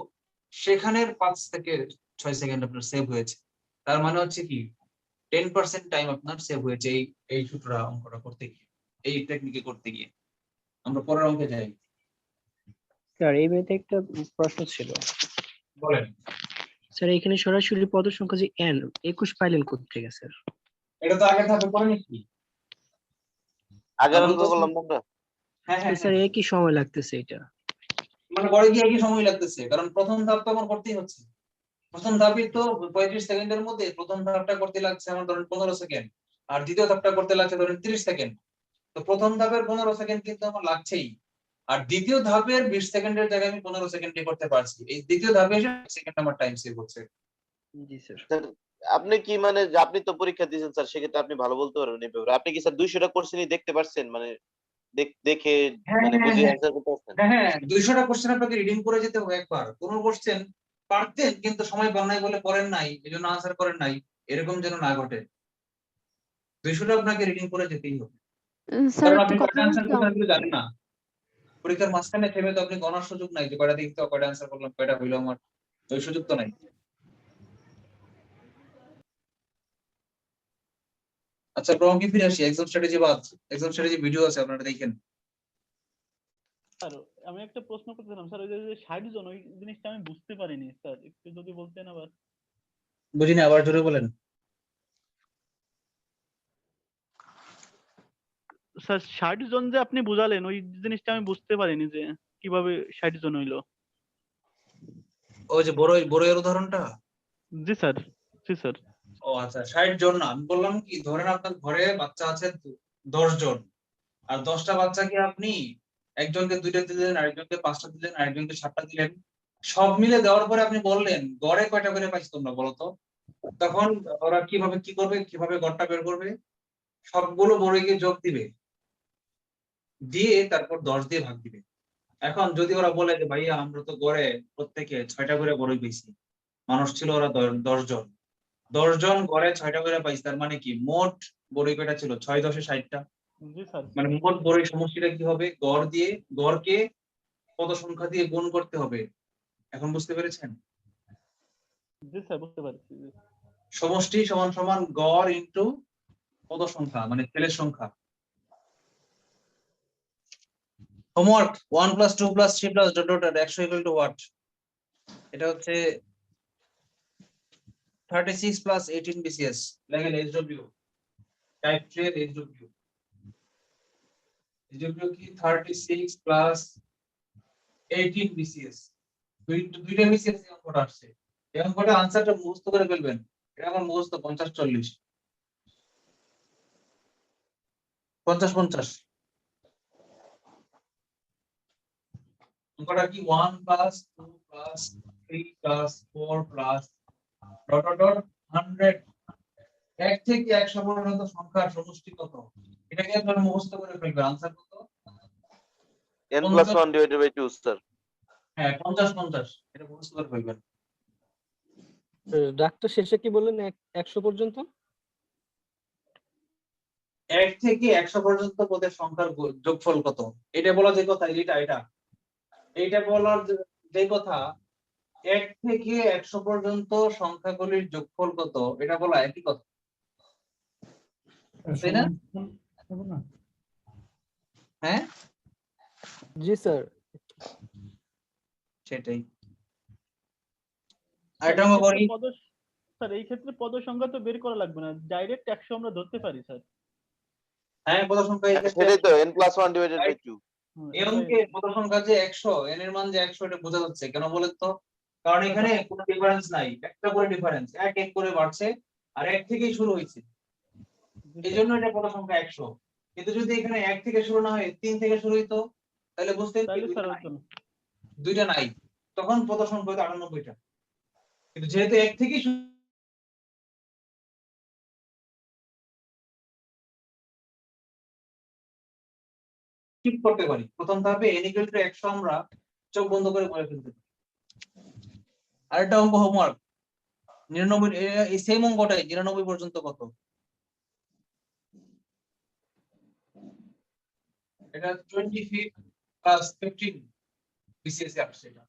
সেখানের 5 থেকে 6 সেকেন্ড আপনার সেভ হয়েছে। তার মানে হচ্ছে কি 10% টাইম আপনার সেভ হয়েছে এই সূত্রটা অঙ্কটা করতে গিয়ে, এই টেকনিকে করতে গিয়ে। আমরা পরের অঙ্কে যাই। স্যার এই ম্যাথে একটা প্রশ্ন ছিল। বলেন। স্যার এখানে সরাসরি পদ সংখ্যা যে n 21 পাইলেন কোত্থেকে স্যার? এটা তো আগে ধাপে পড়েনি কি? আগের অঙ্ক করলাম না আমরা? হ্যাঁ হ্যাঁ, স্যার একই সময় লাগতেছে এটা। মানে পরে গিয়ে একই সময় লাগতেছে, কারণ প্রথম ধাপ তো আমার করতেই হচ্ছে। প্রথম ধাপই তো 35 সেকেন্ডের মধ্যে প্রথম ধাপটা করতে লাগছে আমার ধরেন 15 সেকেন্ড, আর দ্বিতীয় ধাপটা করতে লাগছে ধরেন 30 সেকেন্ড। তো প্রথম ধাপের 15 সেকেন্ড কিন্তু আমার লাগছেই, আর দ্বিতীয় ধাপের 20 সেকেন্ডের জায়গায় আমি 15 সেকেন্ডে করতে পারছি। এই দ্বিতীয় ধাপে এসে সেকেন্ড আমার টাইম সেভ হচ্ছে। জি স্যার। স্যার আপনি কি মানে যে আপনি তো পরীক্ষা দিয়েছেন স্যার, সেক্ষেত্রে আপনি ভালো বলতে পারবেন এই ব্যাপারে। আপনি কি স্যার 200টা কোশ্চেনই দেখতে পারছেন, মানে দেখে হ্যাঁ মানে হ্যাঁ বুঝে হ্যাঁ অ্যান্সার করতে পারছেন? হ্যাঁ, 200টা কোশ্চেন আপনাকে রিডিং করে যেতে হবে একবার। কোন কোশ্চেন পারতেন কিন্তু সময় পান নাই বলে করেন নাই, এজন্য আনসার করেন নাই, এরকম যেন না ঘটে। 200টা আপনাকে রিডিং করে যেতেই হবে, স্যার কারণ একটা আপনি কথা কয়টা আনসার বলতাম। করতে আপনি জানেন না। পরীক্ষার মাঝখানে থেমে তো আপনি গণার সুযোগ নাই যে কয়টা দিক থেকে কয়টা আনসার করলাম, কয়টা হইলো আমার, ওই সুযোগ তো নাই। আচ্ছা প্রমকি ফিরে আসি। এক্সাম স্ট্র্যাটেজি বাদ, এক্সাম স্ট্র্যাটেজি ভিডিও আছে আপনারা দেখেন। স্যার আমি একটা প্রশ্ন করতেছিলাম স্যার, ওই যে 60 জন ওই জিনিসটা আমি বুঝতে পারিনি স্যার, একটু যদি বলতেন আবার। বুঝিনি, আবার জোরে বলেন। স্যার 60 জন যে আপনি বুঝালেন ওই জিনিসটা আমি বুঝতে পারিনি যে কিভাবে 60 জন হইলো। ওই যে বড়ইয়ের উদাহরণটা। জি স্যার, জি স্যার। ও আচ্ছা, 60 জন না, আমি বললাম কি ধরেন আপনার ঘরে বাচ্চা আছে 10 জন, আর 10টা বাচ্চাকে আপনি একজনকে 2টা দিলেন, আরেকজনকে 5টা দিলেন, আরেকজনকে 7টা দিলেন। সব মিলে দেওয়ার পরে আপনি বললেন গড়ে কয়টা করে পাইছো তোমরা বলো তো। তখন ওরা কিভাবে কি করবে, কিভাবে গড়টা বের করবে? সবগুলো বড়ইকে যোগ দিবে, দিয়ে তারপর 10 দিয়ে ভাগ দিবে। এখন যদি ওরা বলে যে ভাইয়া আমরা তো গড়ে প্রত্যেকে 6টা করে বড়ই পেয়েছি, মানুষ ছিল ওরা 10 জন, 10 জন গড়ে 6টা করে পাইছে, তার মানে কি মোট বড়ই কয়টা ছিল? 6 × 10 = 60টা। জি স্যার। মানে মোট বড়ই সমষ্টিটা কি হবে? গড় দিয়ে, গড়কে পদ সংখ্যা দিয়ে গুণ করতে হবে। এখন বুঝতে পেরেছেন? জি স্যার বুঝতে পারছি। সমষ্টি সমান সমান গড় ইনটু পদ সংখ্যা, মানে ছেলের সংখ্যা। Homework 1 + 2 + 3 + ... 100 = what? এটা হচ্ছে 36 + 18 BCS। লেখেন HW, টাইপ 3 এর HW। HW কি 36 + 18 BCS। দুইটা BCS এর অঙ্কটা আসছে। এই অঙ্কটা আনসারটা মুখস্থ করে ফেলবেন। এটা আমার মুখস্থ 50-40, 50-50। অঙ্কটা কি 1 + 2 + 3 + 4 + ... 100। 1 থেকে 100 পর্যন্ত সংখ্যার সমষ্টি কত? এটাকে আপনারা মুখস্থ করে ফেলবেন। আনসার কত? n + 1 / 2 sir. হ্যাঁ 50-50, এটা মুখস্থ করে ফেলবেন। ডাক্তার শেষে কি বললেন 100 পর্যন্ত? 1 থেকে 100 পর্যন্ত পদের সংখ্যার যোগফল কত? এটা বলা যে কথা, এটা বলার যে কথা 1 থেকে 100 পর্যন্ত সংখ্যাগুলির যোগফল কত এটা বলা একই কথা, তাই না? হবে না? হ্যাঁ, জি স্যার। সেটাই। স্যার, আরেকটা এই অঙ্ক ক্ষেত্রে করি। স্যার এই ক্ষেত্রে পদ সংখ্যা তো বের করা লাগবে না, ডাইরেক্ট 100 আমরা ধরতে পারি স্যার। হ্যাঁ, পদ সংখ্যা এই ক্ষেত্রে সেটাই তো n+1 ডিভাইডেড বাই 2। এই অঙ্কে পদ সংখ্যা যে 100, n এর মান যে 100 এটা বোঝা যাচ্ছে কেন বলেন তো? কারণ এখানে কোনো ডিফারেন্স নাই, একটা করে ডিফারেন্স, এক এক করে বাড়ছে আর 1 থেকেই শুরু হয়েছে, এই জন্য এটা পদ সংখ্যা 100। কিন্তু যদি এখানে 1 থেকে শুরু না হয় 3 থেকে শুরু হইতো তাহলে বুঝতেন তাহলে স্যার হতো না। দুইটা নাই, তখন পদ সংখ্যা হতো 98টা। কিন্তু যেহেতু 1 থেকেই ঠিক করতে পারি, প্রথম ধাপে n = 100 আমরা চোখ বন্ধ করে বলে ফেলতে পারি। আরেকটা অঙ্ক হোমওয়ার্ক, 99 এই সেম অঙ্কটাই 99 পর্যন্ত কত? এটা 25 প্লাস 15 বিসিএস এ আসছে এটা।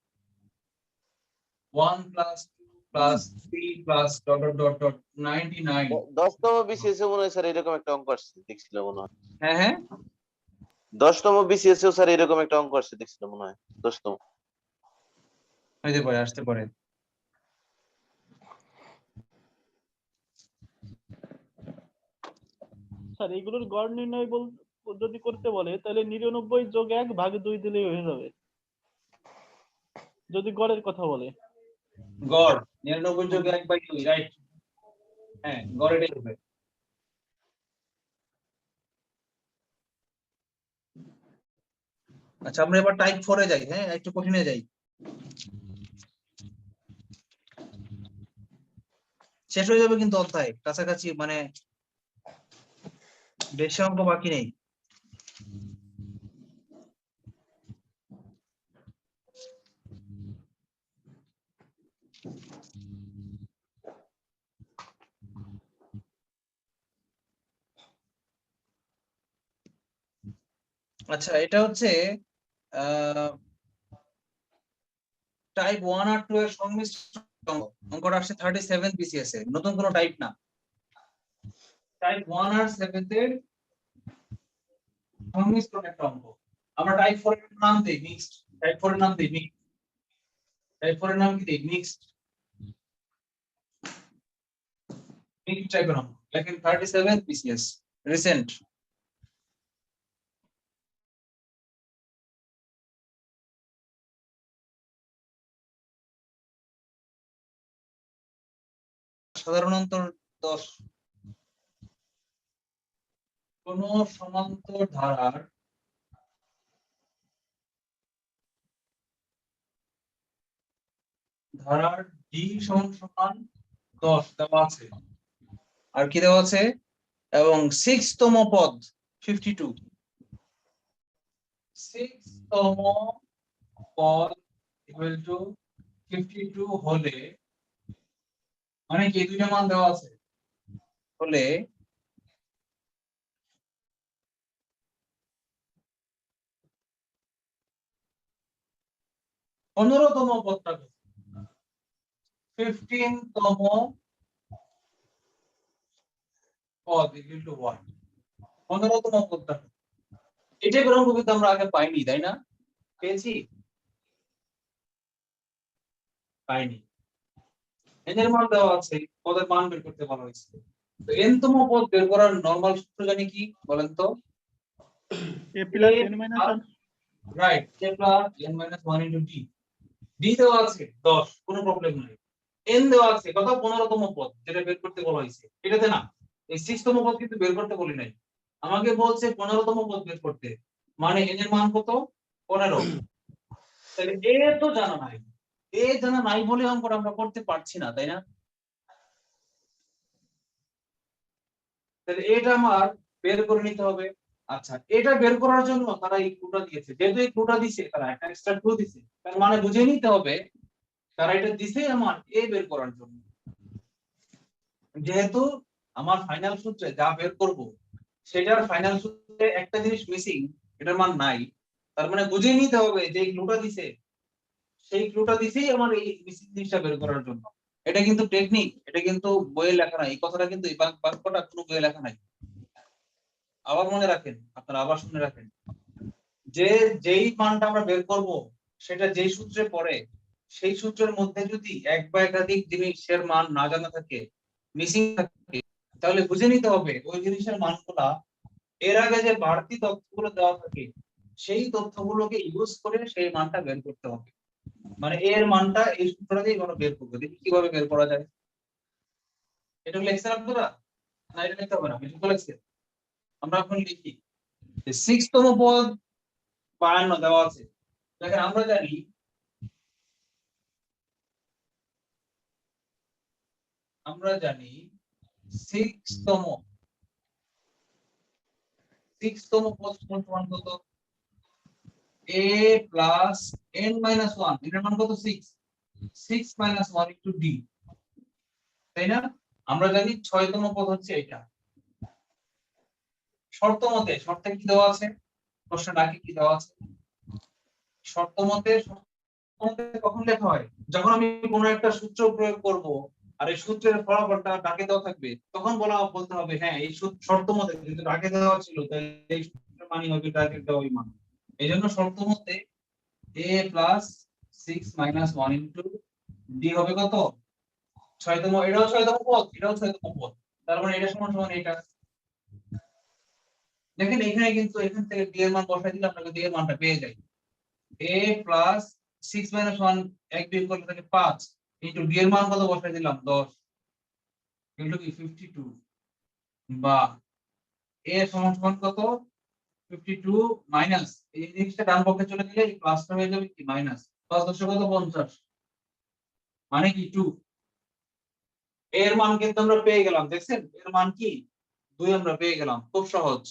1 plus 2 plus 3 plus dot dot dot dot 99। 10তম বিসিএস এ মনে হয় স্যার এরকম একটা অঙ্ক আসছে দেখছিল মনে হয়। হ্যাঁ হ্যাঁ, 10তম বিসিএস এও স্যার এরকম একটা অঙ্ক আসছে দেখছিল মনে হয় 10তম। হইতে পারে, আসতে পারে। স্যার এগুলোর গড় নির্ণয় যদি করতে বলে তাহলে 99 যোগ 1 ভাগ 2 দিলেই হয়ে যাবে, যদি গড়ের কথা বলে। গড় 99 যোগ 1/2, রাইট? হ্যাঁ, গড় এটাই হবে। আচ্ছা, আমরা এবার টাইপ 4 এ যাই। হ্যাঁ, একটু কঠিনে যাই, শেষ হয়ে যাবে কিন্তু অধ্যায় কাছাকাছি, মানে বেশি অঙ্ক বাকি নেই। আচ্ছা, এটা হচ্ছে টাইপ 1 আর 2 এর সংমিশ্রণ অঙ্ক। অঙ্কটা আসছে 37 বিসিএস এ, নতুন কোনো টাইপ না। টাইপ 1 আর 7 এর সংমিশ্রণ একটা অঙ্ক। আমরা টাইপ 4 এর নাম দেই মিক্সড, টাইপ 4 এর নাম দেই মিক্সড, টাইপ 4 এর নাম কি দেই? মিক্সড, মিক্সড টাইপের অঙ্ক। লেখেন 37 বিসিএস রিসেন্ট। সাধারণত 10 কোন সমান্তর ধারার ডি সমান 10 দেওয়া আছে, আর কি দেওয়া আছে? এবং 6তম পদ 52, 6তম পদ ইকুয়াল টু 52 হলে, মানে কি দুইটা মান দেওয়া আছে হলে পনেরোতম পদটা 15তম পদ ইকুয়াল টু 1। 15তম পদটা এটা গ্রহণ কিন্তু আমরা আগে পাইনি, তাই না? পেয়েছি? পাইনি। n এর মান দেওয়া আছে, পদের মান বের করতে বলা হয়েছে। তো n তম পদ বের করার নরমাল সূত্র জানি কি বলেন তো? a plus n minus 1। Right, a plus n minus 1 into d। d দেওয়া আছে 10, কোনো প্রবলেম নাই। n দেওয়া আছে কত? 15তম পদ, যেটা বের করতে বলা হয়েছে। এটাতে না, এই 6তম পদ কিন্তু বের করতে বলি নাই, আমাকে বলছে 15তম পদ বের করতে। মানে n এর মান কত? 15। তাহলে a তো জানা নাই, a জানা নাই বলে অঙ্কটা আমরা করতে পারছি না, তাই না? তাহলে এটা আমার বের করে নিতে হবে। আচ্ছা, এটা বের করার জন্য তারা এই ক্লুটা দিয়েছে, যেহেতু এই ক্লুটা দিয়েছে তারা একটা এক্সট্রা ক্লু দিয়েছে, তার মানে বুঝে নিতে হবে তারা এটা দিছে আমার এ বের করার জন্য। যেহেতু আমার ফাইনাল সূত্রে যা বের করব সেটার ফাইনাল সূত্রে একটা জিনিস মিসিং, এটার মান নাই, তার মানে বুঝে নিতে হবে যে এই ক্লুটা দিছে সেই ক্লুটা দিছেই আমার এই মিসিং জিনিসটা বের করার জন্য। এটা কিন্তু টেকনিক, এটা কিন্তু বইয়ে লেখা নাই, এই কথাটা কিন্তু এই বাক্যটা কোনো বইয়ে লেখা নাই। আবার মনে রাখেন, আপনারা আবার শুনে রাখেন, যে যেই মানটা আমরা বের করব সেটা যেই সূত্রে পড়ে, সেই সূত্রের মধ্যে যদি এক বা একাধিক জিনিসের মান না জানা থাকে, মিসিং থাকে, তাহলে বুঝে নিতে হবে ওই জিনিসের মানগুলা এর আগে যে বাড়তি তথ্যগুলো দেওয়া থাকে সেই তথ্যগুলোকে ইউজ করে সেই মানটা বের করতে হবে। মানে এর মানটা এই সূত্রটা দিয়ে আমরা বের করবো। দেখি কিভাবে বের করা যায়। এটা লেখছেন আপনারা না? এটা লিখতে হবে না, এটা লেখছেন। আমরা এখন লিখি যে 6 তম পদ 52 দেওয়া আছে। দেখেন আমরা জানি আমরা জানি 6 তম পদ সমান কত? a প্লাস n মাইনাস 1, এটার মান কত? 6। 6 মাইনাস 1 ইনটু d, তাই না? আমরা জানি 6 তম পদ হচ্ছে এটা। শর্ত মতে, শর্তে কি দেওয়া আছে? প্রশ্নের আগে কি দেওয়া আছে? শর্ত মতে কখন লেখা হয়? যখন আমি কোনো একটা সূত্র প্রয়োগ করব আর এই সূত্রের ফলাফলটা ডাকে দেওয়া থাকবে, তখন বলতে হবে হ্যাঁ এই শর্ত মতে যেটা ডাকে দেওয়া ছিল তাহলে এই সূত্রের মানই হবে ডাকে দেওয়া ওই মান। এইজন্য শর্ত মতে a plus 6 minus 1 into d হবে কত? 6 তম। এটাও 6 তম পদ, এটাও 6 তম পদ, তার মানে এটা সমান সমান এটা। দেখেন এখানে কিন্তু এখান থেকে d এর মান বসাই দিলে আমরা d এর মানটা পেয়ে যাই। a প্লাস 6 মাইনাস 1 এক বিয়োগ করলে থাকে 5 ইনটু d এর মান কত বসাই দিলাম? 10 ইনটু কি 52, বা a সমান সমান কত? 52 মাইনাস এই জিনিসটা ডান পক্ষে চলে গেলে এই প্লাসটা হয়ে যাবে কি মাইনাস। 5 10 কত? 50, মানে কি 2। এর মান কিন্তু আমরা পেয়ে গেলাম, দেখছেন এর মান কি 2 আমরা পেয়ে গেলাম। খুব সহজ,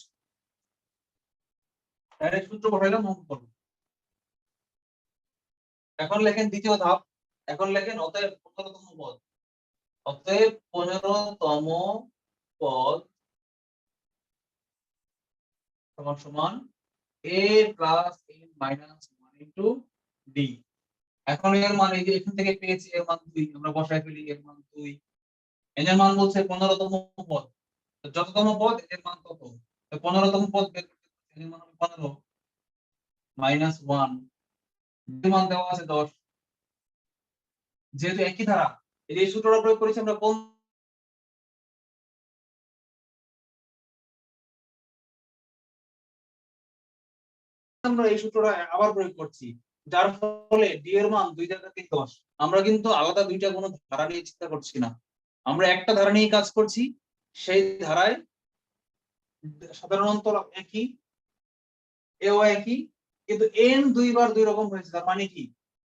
ডাইরেক্ট সূত্র বসাইলাম, অঙ্ক করব। এখন লেখেন দ্বিতীয় ধাপ। এখন লেখেন অতএব 15 তম পদ। অতএব 15 তম পদ সমান সমান a plus n minus 1 into d। এখন এর মান এই যে এখান থেকে পেয়েছি এর মান 2, আমরা বসায় ফেলি এর মান 2। এর মান বলছে 15 তম পদ, তো যততম পদ এর মান কত? তো 15 তম পদ বের করতে এর মান হবে 15 মাইনাস 1, এর মান দেওয়া আছে 10। যেহেতু একই ধারা, এই যে সূত্রটা প্রয়োগ করেছি আমরা কোন আমরা এই সূত্রটা আবার প্রয়োগ করছি, যার ফলে d এর মান 2 জায়গাতেই 10। আমরা কিন্তু আলাদা দুইটা কোনো ধারা নিয়ে চিন্তা করছি না, আমরা একটা ধারা নিয়ে কাজ করছি। সেই ধারায় সাধারণত একই, এও একই, কিন্তু n দুইবার দুই রকম হয়েছে। তার মানে কি?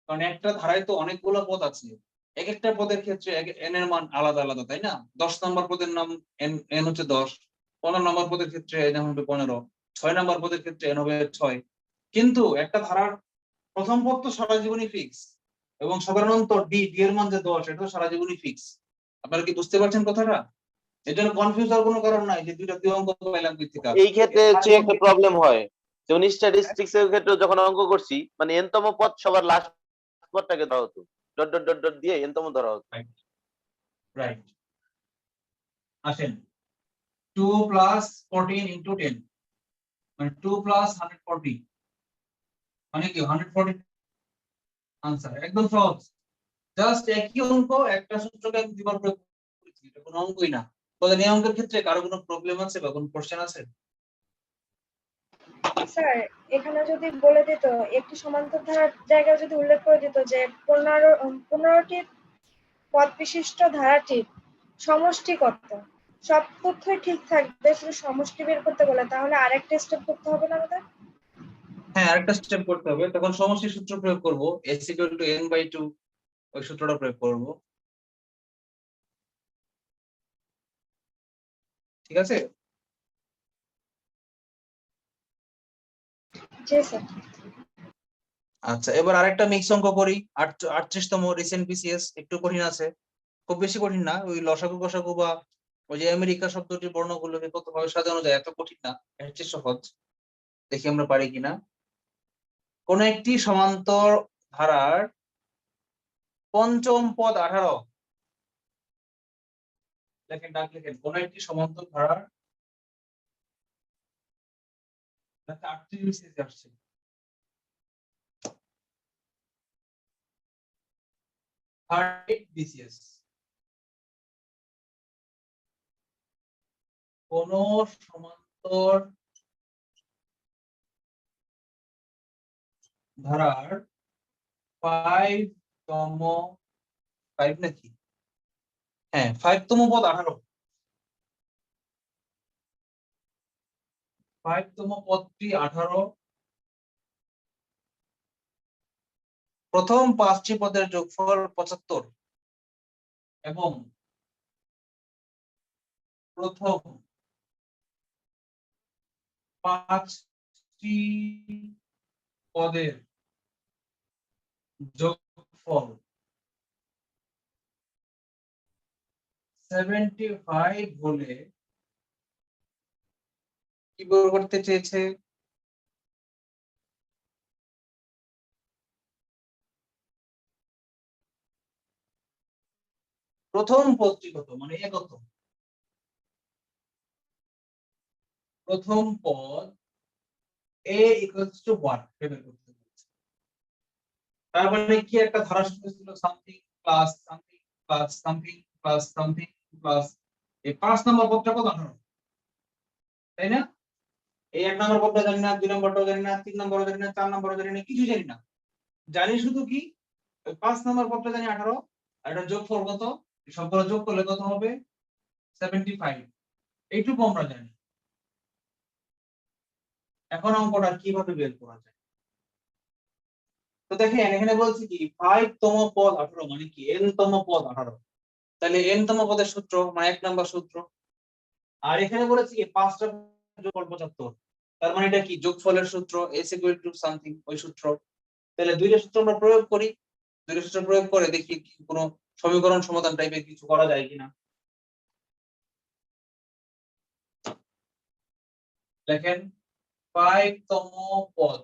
কারণ একটা ধারায় তো অনেকগুলো পদ আছে, এক একটা পদের ক্ষেত্রে n এর মান আলাদা আলাদা, তাই না? 10 নম্বর পদের নাম n হচ্ছে 10, 15 নম্বর পদের ক্ষেত্রে n হবে 15, 6 নম্বর পদের ক্ষেত্রে n হবে 6। কিন্তু একটা ধারার প্রথম পদ তো সারা জীবনই ফিক্স, এবং সাধারণত d এর মান যে 10 এটা তো সারা জীবনই ফিক্স। আপনারা কি বুঝতে পারছেন কথাটা? এর জন্য কনফিউজ হওয়ার কোনো কারণ নাই যে দুইটা দুই অঙ্ক পাইলাম কই থেকে। এই ক্ষেত্রে হচ্ছে একটা প্রবলেম হয়, যেমন স্ট্যাটিস্টিক্স এর ক্ষেত্রে যখন অঙ্ক করছি, মানে n তম পদ সবার লাস্ট পদটাকে ধরা হতো, ডট ডট ডট ডট দিয়ে n তম ধরা হতো। রাইট, আসেন 2 প্লাস 14 ইনটু 10, মানে 2 প্লাস 140, মানে কি 140 আনসার। একদম সহজ, জাস্ট একই অঙ্ক, একটা সূত্রকে আমি দুইবার প্রয়োগ করেছি, এটা কোনো অঙ্কই না। বলেন এই অঙ্কের ক্ষেত্রে কারো কোনো প্রবলেম আছে বা কোনো কোশ্চেন আছে? স্যার এখানে যদি বলে দিত একটি সমান্তর ধারার জায়গায় যদি উল্লেখ করে দিত যে 15টি পদ বিশিষ্ট ধারাটির সমষ্টি কত, সব তথ্যই ঠিক থাকবে, শুধু সমষ্টি বের করতে বলে, তাহলে আরেকটা স্টেপ করতে হবে না আমাদের? হ্যাঁ, আরেকটা স্টেপ করতে হবে, তখন সমষ্টি সূত্র প্রয়োগ করব, s = n/2 ওই সূত্রটা প্রয়োগ করব। ঠিক আছে? জি স্যার। আচ্ছা, এবার আরেকটা মিক্স অঙ্ক করি। 38 তম রিসেন্ট বিসিএস, একটু কঠিন আছে, খুব বেশি কঠিন না। ওই লসাগু গসাগু বা ওই যে আমেরিকা শব্দটির বর্ণগুলোকে কতভাবে সাজানো যায় এত কঠিন না, এর চেয়ে সহজ। দেখি আমরা পারি কিনা। কোন একটি সমান্তর ধারার পঞ্চম পদ 18। দেখেন ডাক লিখেন কোন একটি সমান্তর ধারার 38 BCS আসছে। BCS কোন সমান্তর ধারার 5তম 5 নাকি, হ্যাঁ 5তম পদ 18। 5তম পদটি 18, প্রথম 5টি পদের যোগফল 75 এবং প্রথম 5টি পদের যোগফল 75 হলে কি বের করতে চেয়েছে? প্রথম পদটি কত, মানে এ কত? প্রথম পদ a equals to 1 বের করতে বলেছে। তার মানে কি একটা ধারা সূত্র ছিল something plus something plus something plus something plus এই 5 নম্বর পদটা কত 18, তাই না? এই 1 নম্বর পদটা জানি না, 2 নম্বরটাও জানি না, 3 নম্বরও জানি না, 4 নম্বরও জানি না, কিছু জানি না, জানি শুধু কি ওই 5 নম্বর পদটা জানি 18 আর এটা যোগফল কত, এই সবগুলো যোগ করলে কত হবে 75, এইটুকু আমরা জানি। এখন অঙ্কটা কিভাবে বের করা যায়? তো দেখেন এখানে বলছি কি 5তম পদ 18 মানে কি n তম পদ 18, তাহলে n তম পদের সূত্র মানে 1 নম্বর সূত্র। আর এখানে বলেছি কি 5টা যোগফল 75, তার মানে এটা কি যোগফলের সূত্র s equal to something, ওই সূত্র। তাহলে দুইটা সূত্র আমরা প্রয়োগ করি, দুইটা সূত্র প্রয়োগ করে দেখি কি কোনো সমীকরণ সমাধান টাইপের কিছু করা যায় কিনা। দেখেন 5তম পদ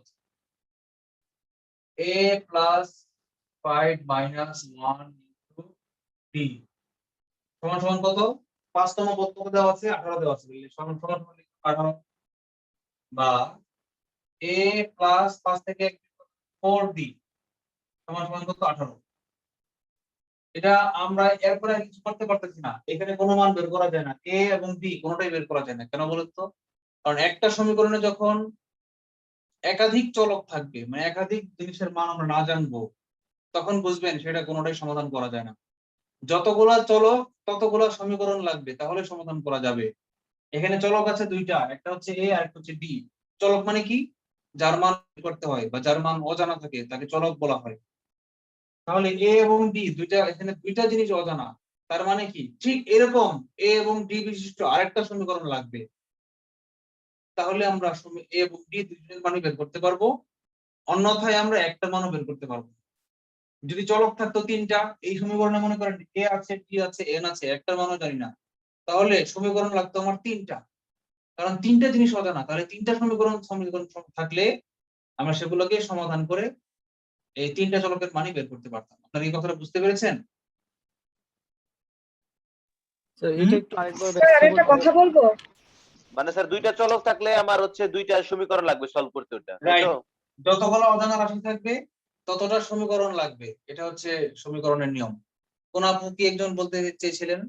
a plus 5 minus 1 into b সমান সমান কত? 5তম পদ কত দেওয়া আছে? 18 দেওয়া আছে, সমান সমান 18 বা a plus 5 থেকে 4b সমান সমান কত? 18। এটা আমরা এরপরে আর কিছু করতে পারতেছি না, এখানে কোনো মান বের করা যায় না, a এবং b কোনোটাই বের করা যায় না। কেন বলুন তো? কারণ একটা সমীকরণে যখন একাধিক চলক থাকবে, মানে একাধিক জিনিসের মান আমরা না জানবো, তখন বুঝবেন সেটা কোনোটাই সমাধান করা যায় না। যতগুলা চলক ততগুলা সমীকরণ লাগবে, তাহলে সমাধান করা যাবে। এখানে চলক আছে দুইটা, একটা হচ্ছে a আর একটা হচ্ছে d। চলক মানে কি? যার মান বের করতে হয় বা যার মান অজানা থাকে তাকে চলক বলা হয়। তাহলে a এবং d দুইটা, এখানে দুইটা জিনিস অজানা, তার মানে কি ঠিক এরকম a এবং d বিশিষ্ট আরেকটা সমীকরণ লাগবে, তাহলে আমরা a এবং d দুইজনের মান বের করতে পারবো, অন্যথায় আমরা একটা মানও বের করতে পারবো। যদি চলক থাকতো 3টা, এই সমীকরণে মনে করেন a আছে, d আছে, n আছে, একটার মানও জানি না, তাহলে সমীকরণ লাগতো আমার 3টা, কারণ 3টা জিনিস অজানা। তাহলে 3টা সমীকরণ থাকলে আমরা সেগুলোকে সমাধান করে এই 3টা চলকের মানই বের করতে পারতাম। আপনারা এই কথাটা বুঝতে পেরেছেন? স্যার এটা একটু আরেকবার স্যার আরেকটা কথা বলবো। মানে স্যার দুইটা চলক থাকলে আমার হচ্ছে দুইটা সমীকরণ লাগবে সলভ করতে, ওটা তাই রাইট, তো? যতগুলো অজানা রাশি থাকবে ততটা সমীকরণ লাগবে, এটা হচ্ছে সমীকরণের নিয়ম। কোন আপু কি একজন বলতে চেয়েছিলেন?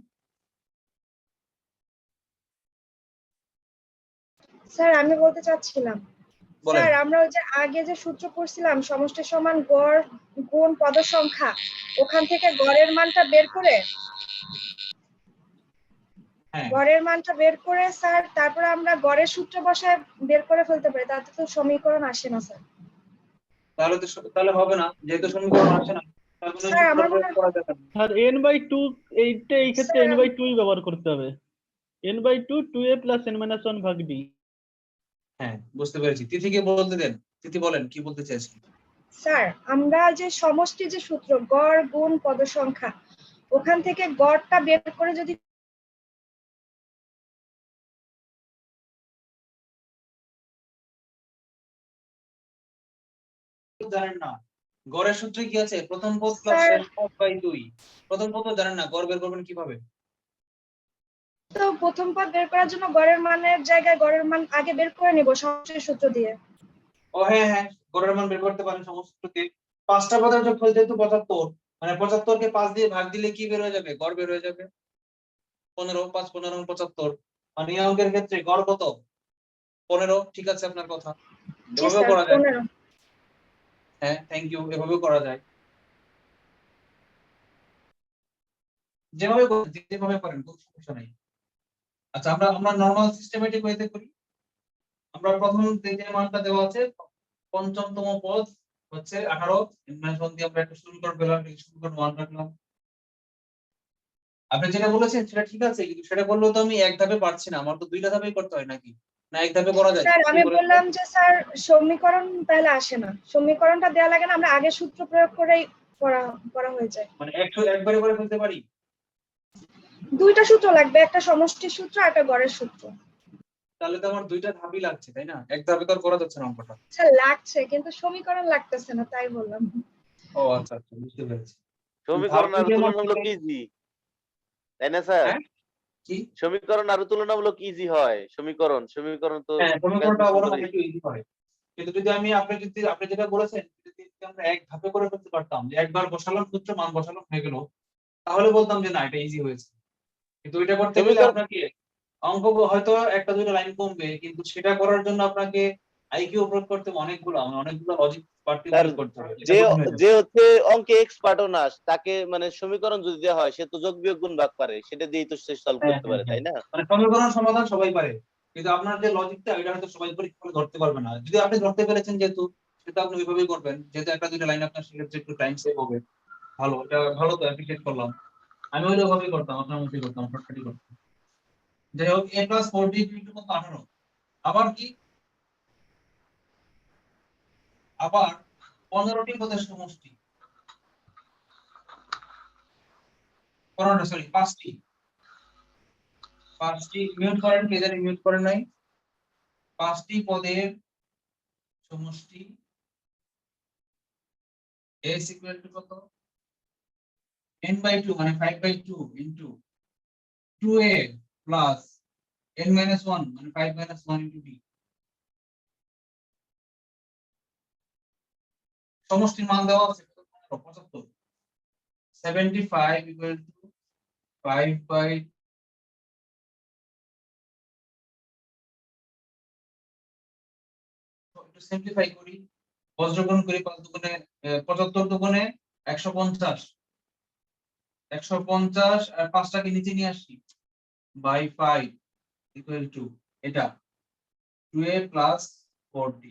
স্যার আমি বলতে চাচ্ছিলাম, বলেন। স্যার আমরা ওই যে আগে যে সূত্র পড়ছিলাম সমষ্টি সমান গড় গুণ পদ সংখ্যা, ওখান থেকে গড়ের মানটা বের করে হ্যাঁ, গড়ের মানটা বের করে স্যার তারপরে আমরা গড়ের সূত্র বসায় বের করে ফেলতে পারি, তাতে তো সমীকরণ আসে না স্যার। তাহলে হবে না, যেহেতু সমীকরণ আসে না তাহলে স্যার সূত্র আমার মনে প্রয়োগ করা যাবে না। স্যার n/2 এইটা এই ক্ষেত্রে স্যার n/2 ব্যবহার করতে হবে। n/2 2a plus n minus 1 ভাগ d। হ্যাঁ বুঝতে পেরেছি, তিথিকে বলতে দেন। তিথি বলেন কি বলতে চাইছেন? স্যার আমরা যে সমষ্টি যে সূত্র গড় গুণ পদ সংখ্যা, ওখান থেকে গড়টা বের করে যদি জানেন না, গড়ের সূত্রে কি আছে? প্রথম পদ প্লাস স্যার শেষ পদ বাই 2। প্রথম পদ তো জানেন না, গড় বের করবেন কিভাবে? তো প্রথম পদ বের করার জন্য গড়ের মানের জায়গায় গড়ের মান আগে বের করে নিব সমষ্টির সূত্র দিয়ে। ও হ্যাঁ হ্যাঁ, গড়ের মান বের করতে পারেন সমষ্টিকে। 5টা পদের যোগফল যেহেতু 75, মানে 75 কে 5 দিয়ে ভাগ দিলে কি বের হয়ে যাবে? গড় বের হয়ে যাবে 15, 5 15 75। মানে এই অঙ্কের ক্ষেত্রে গড় কত? 15। ঠিক আছে আপনার কথা, জি এভাবেও স্যার করা যায়। 15। হ্যাঁ থ্যাংক ইউ, এভাবেও করা যায়। যেভাবে করেন, যেভাবে করেন কোনো সমস্যা নাই। আচ্ছা আমরা নরমাল সিস্টেমেটিক ওয়েতে করি। আমরা প্রথম যে মানটা দেওয়া আছে, পঞ্চমতম পদ হচ্ছে 18, n-1 দিয়ে আমরা একটা সমীকরণ পেলাম, এই সমীকরণ 1 রাখলাম। আপনি যেটা বলেছেন সেটা ঠিক আছে, কিন্তু সেটা করলেও তো আমি এক ধাপে পারছি না, আমার তো দুইটা ধাপেই করতে হয় নাকি? না এক ধাপে করা যায়? স্যার আমি আপনি বলেন তো। বললাম যে স্যার সমীকরণ তাহলে আসে না, সমীকরণটা দেওয়া লাগে না, আমরা আগে সূত্র প্রয়োগ করেই করা করা হয়ে যায়। মানে একবারে করে ফেলতে পারি? দুইটা সূত্র লাগবে, একটা সমষ্টির সূত্র আর একটা গড়ের সূত্র। তাহলে তো আমার দুইটা ধাপই লাগছে, তাই না? এক ধাপে তো আর করা যাচ্ছে না অঙ্কটা। স্যার লাগছে কিন্তু সমীকরণ লাগতেছে না, তাই বললাম। ও আচ্ছা আচ্ছা, বুঝতে পেরেছি। সমীকরণ আর তুলনামূলক ইজি, তাই না স্যার? হ্যাঁ কি সমীকরণ আর তুলনামূলক ইজি হয়। সমীকরণ তো হ্যাঁ, সমীকরণটা ক্যালকুলেশন বড় করে। একটু ইজি হয়। কিন্তু যদি আপনি যেটা বলেছেন, যদি আমরা এক ধাপে করে ফেলতে পারতাম, যে একবার বসালাম সূত্র, মান বসালাম, হয়ে গেল, তাহলে বলতাম যে না এটা ইজি হয়েছে। কিন্তু এটা করতে গেলে সমীকরণ আপনাকে অঙ্ক হয়তো একটা দুটো লাইন কমবে, কিন্তু সেটা করার জন্য আপনাকে আইকিউ প্রয়োগ করতে হবে অনেকগুলো লজিক পার্টি তার প্রয়োগ করতে হবে, এটা যে কঠিন হয়ে যাবে। যে হচ্ছে অঙ্কে এক্সপার্টও না, তাকে মানে সমীকরণ যদি দেওয়া হয় সে তো যোগ বিয়োগ গুণ ভাগ পারে, সেটা দিয়েই তো সে সলভ হ্যাঁ করতে হ্যাঁ পারে, হ্যাঁ, তাই না? মানে সমীকরণ সমাধান সবাই পারে, কিন্তু আপনার যে লজিকটা এটা হয়তো সবাই পরীক্ষা করে ধরতে পারবে না। যদি আপনি ধরতে পেরেছেন যেহেতু, সেটা আপনি ওইভাবেই করবেন, যেহেতু একটা দুইটা লাইন আপনার সেক্ষেত্রে একটু টাইম সেভ হবে। ভালো, এটা ভালো, তো অ্যাপ্রিশিয়েট করলাম। আমি ওইভাবেই করতাম, আপনার মতোই করতাম, শর্টকাটই করতাম। যাই হোক, a + 4b = কত? 18। আবার কি? আবার 15টি পদের সমষ্টি, 5টি মিউট করেন, কে জানি মিউট করেন নাই। 5টি পদের সমষ্টি a = কত? n/2 মানে 5/2 ইনটু 2a প্লাস n-1 মানে 5 - 1 ইনটু b। সমষ্টির মান দেওয়া আছে 75। 75 = 5/, একটু সিম্পলিফাই করি, বজ্রগুণ করি, 5 দুগুণে 75 দুগুণে 150, 150 আর 5টাকে নিচে নিয়ে আসি, বাই 5 = এটা 2a + 4d।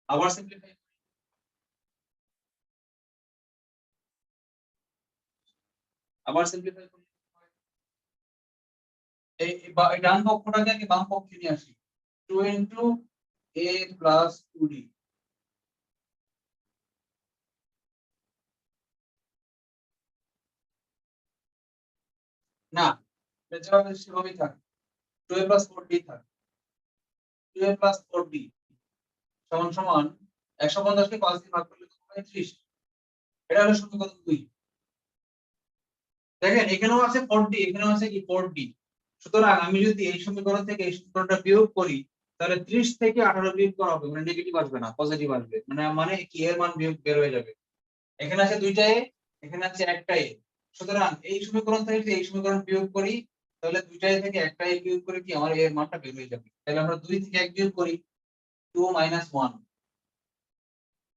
আবার সিম্পলিফাই, করি, এই ডান পক্ষটাকে আগে বাম পক্ষে নিয়ে আসি, 2 * a + 2d। না, এটা যেভাবে সেভাবেই থাকে, 2a + 4d থাকে। 2a + 4d সমান সমান 150 কে 5 দিয়ে ভাগ করলে কত হয়? 30। এটা হলো সমীকরণ 2। দেখেন এখানেও আছে 4d, এখানেও আছে কি 4d। সুতরাং আমি যদি এই সমীকরণ থেকে এই সমীকরণটা বিয়োগ করি, তাহলে 30 থেকে 18 বিয়োগ করা হবে, মানে নেগেটিভ আসবে না, পজিটিভ আসবে, মানে কি এর মান বিয়োগ বের হয়ে যাবে। এখানে আছে দুইটা a, এখানে আছে একটা a। সুতরাং এই সমীকরণ থেকে যদি এই সমীকরণ বিয়োগ করি, তাহলে দুইটা a থেকে একটা a বিয়োগ করে কি আমার এর মানটা বের হয়ে যাবে। তাহলে আমরা 2 থেকে 1 বিয়োগ করি, 2 - 1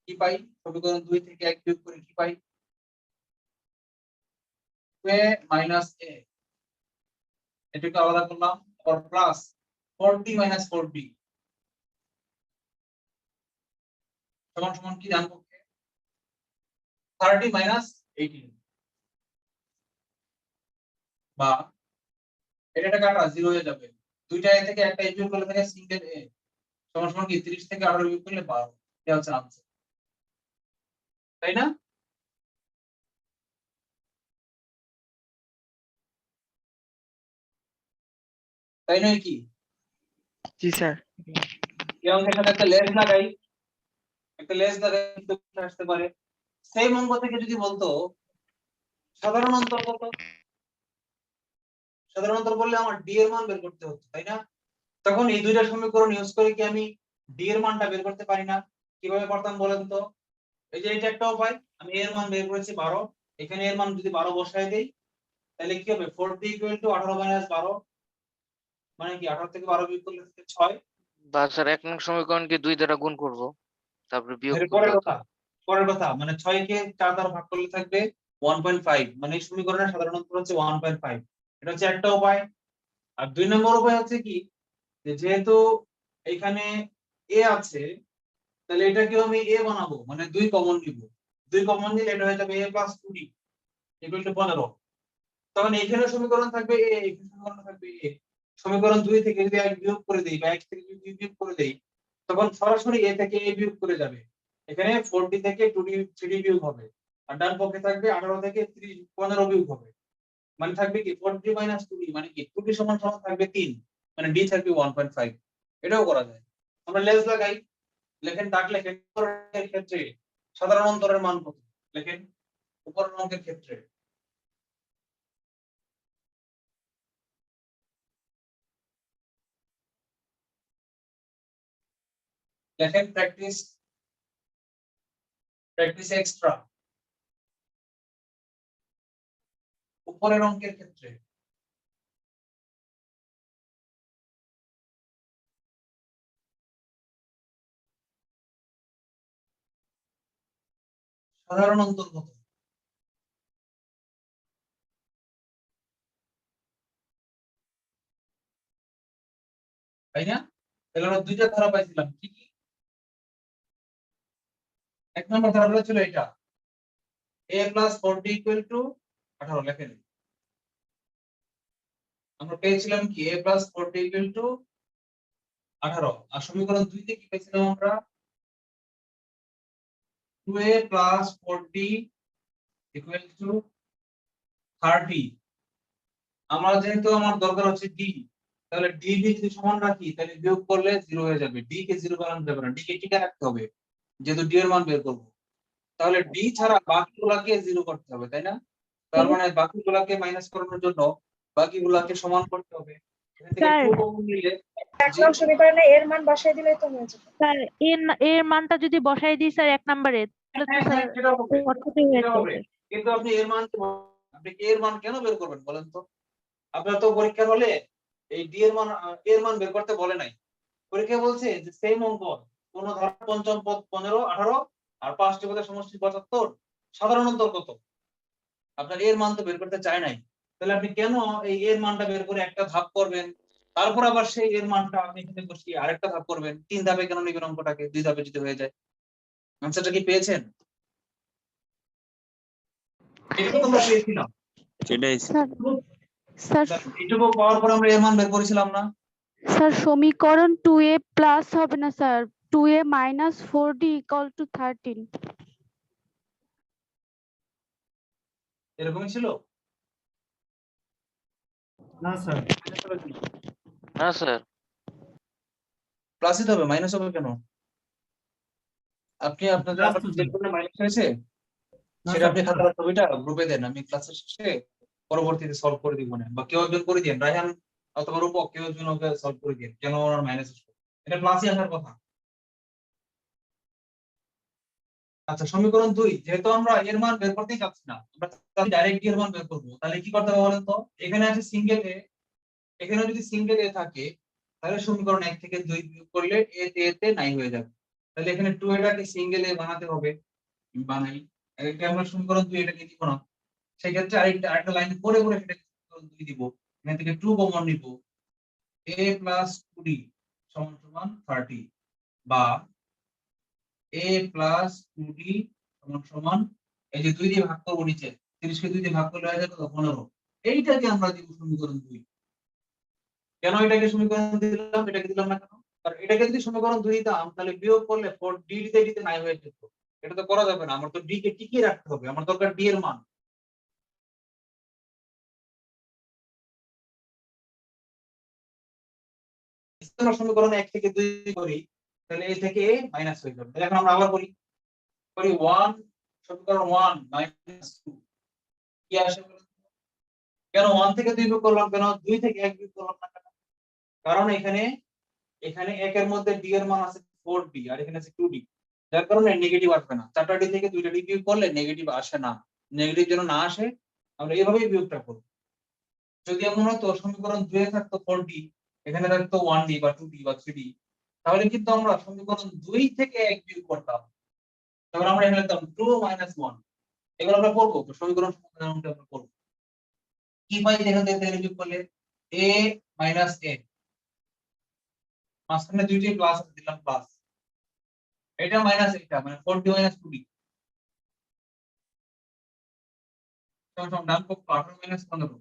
কি পাই? সমীকরণ 2 থেকে 1 বিয়োগ করে কি পাই? 2a - a, এটাকে আলাদা করলাম, আর প্লাস 4d - 4b সমান সমান কি জানবো? 30 - 18, বা এটা কাটা 0 হয়ে যাবে। দুইটা a থেকে একটা a বিয়োগ করলে থাকে সিঙ্গেল a, সমান সমান কি 30 থেকে 18 বিয়োগ করলে 12। এটা হচ্ছে আনসার, তাই না? তাই নয় কি? জি স্যার। এই অঙ্কের সাথে একটা লেস লাগাই, কিন্তু আসতে পারে। সেম অঙ্ক থেকে যদি বলতো সাধারণ অন্তর কত, সাধারণ অন্তর বললে আমার ডি এর মান বের করতে হতো, তাই না? তখন এই দুইটা সমীকরণ ইউজ করে কি আমি ডি এর মানটা বের করতে পারি না? কিভাবে করতাম বলেন তো? এই যে এটা একটা উপায়, আমি এর মান বের করেছি 12, এখানে এর মান যদি 12 বসায় দেই তাহলে কি হবে? 40 18 - 12, মানে কি 18 থেকে 12 বিয়োগ করলে থাকে 6। বা স্যার 1 নং সমীকরণকে 2 দ্বারা গুণ করব, তারপরে বিয়োগ এর করলে পরের কথা মানে 6 কে 4 দ্বারা ভাগ করলে থাকবে 1.5, মানে এই সমীকরণের সাধারণ উত্তর হচ্ছে 1.5। এটা হচ্ছে একটা উপায়। আর 2 নম্বর উপায় হচ্ছে কি, যে যেহেতু এখানে এ আছে তাহলে এটাকে আমি এ বানাবো, মানে 2 কমন নিব। 2 কমন নিলে এটা হয়ে যাবে a + 2d = 15। তখন এখানে সমীকরণ থাকবে a, এখানে সমীকরণ থাকবে a। সমীকরণ 2 থেকে যদি 1 বিয়োগ করে দেই বা 1 থেকে যদি 2 বিয়োগ করে দেই তখন সরাসরি a থেকে a বিয়োগ করে যাবে। এখানে 40 থেকে 2d 3d বিয়োগ হবে। আর ডান পক্ষে থাকবে 18 থেকে 15 বিয়োগ হবে। মানে থাকবে কি 40 - 2d, মানে কি 2d সমান থাকবে 3, মানে d থাকবে 1.5। এটাও করা যায়। আমরা লেস লাগাই, লেখেন দাগ লেখেন উপরের ক্ষেত্রে সাধারণ অন্তরের মান কত লেখেন, উপরের অঙ্কের ক্ষেত্রে লেখেন প্র্যাকটিস এক্সট্রা, উপরের অঙ্কের ক্ষেত্রে সাধারণ অন্তর কত? তাই না? তাহলে আমরা দুইটা ধারা পাইছিলাম, কি কি? এক নম্বর ধারা ছিল এটা a + 40 = 18, লেখেন। আমরা পেয়েছিলাম কি a + 40 = 18। আর সমীকরণ 2 তে কি পেয়েছিলাম আমরা? 2a + 40 = 30। আমরা যেহেতু আমার দরকার হচ্ছে d, তাহলে d কে যদি সমান রাখি তাহলে বিয়োগ করলে 0 হয়ে যাবে। d কে 0 বানানো যাবে না, d কে টিকে রাখতে হবে যেহেতু d এর মান বের করব। তাহলে d ছাড়া বাকিগুলোকে 0 করতে হবে, তাই না? তার মানে বাকিগুলোকে মাইনাস করানোর জন্য বাকিগুলোকে সমান করতে হবে। এখান থেকে স্যার 2 কমন নিলে 1 নং সমীকরণে এর মান বসাই দিলেই তো হয়ে যাবে। স্যার এর মানটা যদি বসাই দিই স্যার 1 নম্বরে, তাহলে তো স্যার সেটা হবে, অর্থটাই হয়ে সেটা হবে। যাবে। কিন্তু আপনি এর মান এর মান কেন বের করবেন বলেন তো? আপনার তো পরীক্ষার হলে এই d এর মান এর মান বের করতে বলে নাই। পরীক্ষা বলছে যে সেম অঙ্ক, কোন ধারা পঞ্চম পদ 15 18 আর পাঁচটি পদের সমষ্টি 75, সাধারণ অন্তর কত? আপনার এর মান তো বের করতে চায় নাই, তাহলে আপনি কেন এই এর মানটা বের করে একটা ধাপ করবেন, তারপর আবার সেই এর মানটা আপনি এখানে বসিয়ে আরেকটা ধাপ করবেন? 3 ধাপে কেন নেবেন অঙ্কটাকে? 2 ধাপে যদি হয়ে যায়? আনসারটা কি পেয়েছেন? এটা তো আমরা পেয়েছিলাম, সেটাই স্যার এইটুকু পাওয়ার পর আমরা এর মান বের করেছিলাম না? স্যার সমীকরণ 2a প্লাস হবে না স্যার, 2a - 4d = 13। এরকমই ছিল না স্যার, না স্যার। প্লাসই তো হবে, মাইনাস হবে কেন? আপনি আপনাদের Plus আবার তো যে স্যার। কোনো মাইনাস হয়েছে না সেটা স্যার, আপনি খাতার ছবিটা গ্রুপে দেন, আমি ক্লাসের শেষে পরবর্তীতে সলভ করে দিব না, বা কেউ একজন করে দিন, রায়হান অথবা রূপক কেউ একজন ওকে সলভ করে দিন, কেন ওনার মাইনাস আসবে? এটা প্লাসই আসার কথা। আচ্ছা, সমীকরণ 2, যেহেতু আমরা এর মান বের করতেই চাচ্ছি না, আমরা ডাইরেক্ট এর মান বের করব, তাহলে কি করতে হবে বলেন তো? এখানে আছে সিঙ্গেল এ, এখানে যদি সিঙ্গেল এ থাকে তাহলে সমীকরণ 1 থেকে 2 বিয়োগ করলে এ তে নাই হয়ে যাবে। তাহলে এখানে 2 এটাকে সিঙ্গেল এ বানাতে হবে, আমি বানাই। এটা আমরা সমীকরণ 2 এটাকে দিব না, সেই ক্ষেত্রে আরেকটা লাইন পরে পরে সেটা সমীকরণ 2 দিব। এখান থেকে 2 কমন নিব, a + 2d = 30, বা a + 2d এই যে 2 দিয়ে ভাগ করব নিচে, 30 কে 2 দিয়ে ভাগ করলে হয়ে যাবে 15। এইটাকে আমরা দিব সমীকরণ 2। কেন এটাকে সমীকরণ দিলাম, এটাকে দিলাম না কেন? কারণ এটাকে যদি সমীকরণ 2 দিতাম তাহলে বিয়োগ করলে 4d দিতে নাই হয়ে যেত। এটা তো করা যাবে না, আমার তো d কে টিকিয়ে রাখতে হবে, আমার দরকার d এর মান। আমরা সমীকরণ 1 থেকে 2 করি, তাহলে এ থেকে এ মাইনাস হয়ে যাবে। তাহলে এখন আমরা আবার করি 1 সমীকরণ 1 মাইনাস 2 কি আসে বলুন তো? কেন 1 থেকে 2 বিয়োগ করলাম, কেন 2 থেকে 1 বিয়োগ করলাম না কেন? কারণ এখানে 1 এর মধ্যে d এর মান আছে 4d আর এখানে আছে 2d, যার কারণে নেগেটিভ আসবে না। 4টা d থেকে 2টা d বিয়োগ করলে নেগেটিভ আসে না। নেগেটিভ যেন না আসে আমরা এইভাবেই বিয়োগটা করব। যদি এমন হতো সমীকরণ 2 এ থাকতো 4d, এখানে থাকতো 1d বা 2d বা 3d, তাহলে কিন্তু আমরা সমীকরণ 2 থেকে 1 বিয়োগ করতাম। তারপর আমরা এখানে লিখতাম 2 - 1। এগুলো আমরা করব, তো সমীকরণ সমাধানটা আমরা করব। কি পাই এখান থেকে বিয়োগ করলে a - a, মাঝখানে দুইটি প্লাস দিলাম প্লাস, এটা মাইনাস এটা মানে 4d - 2d সমান ডান পক্ষ 18 - 15।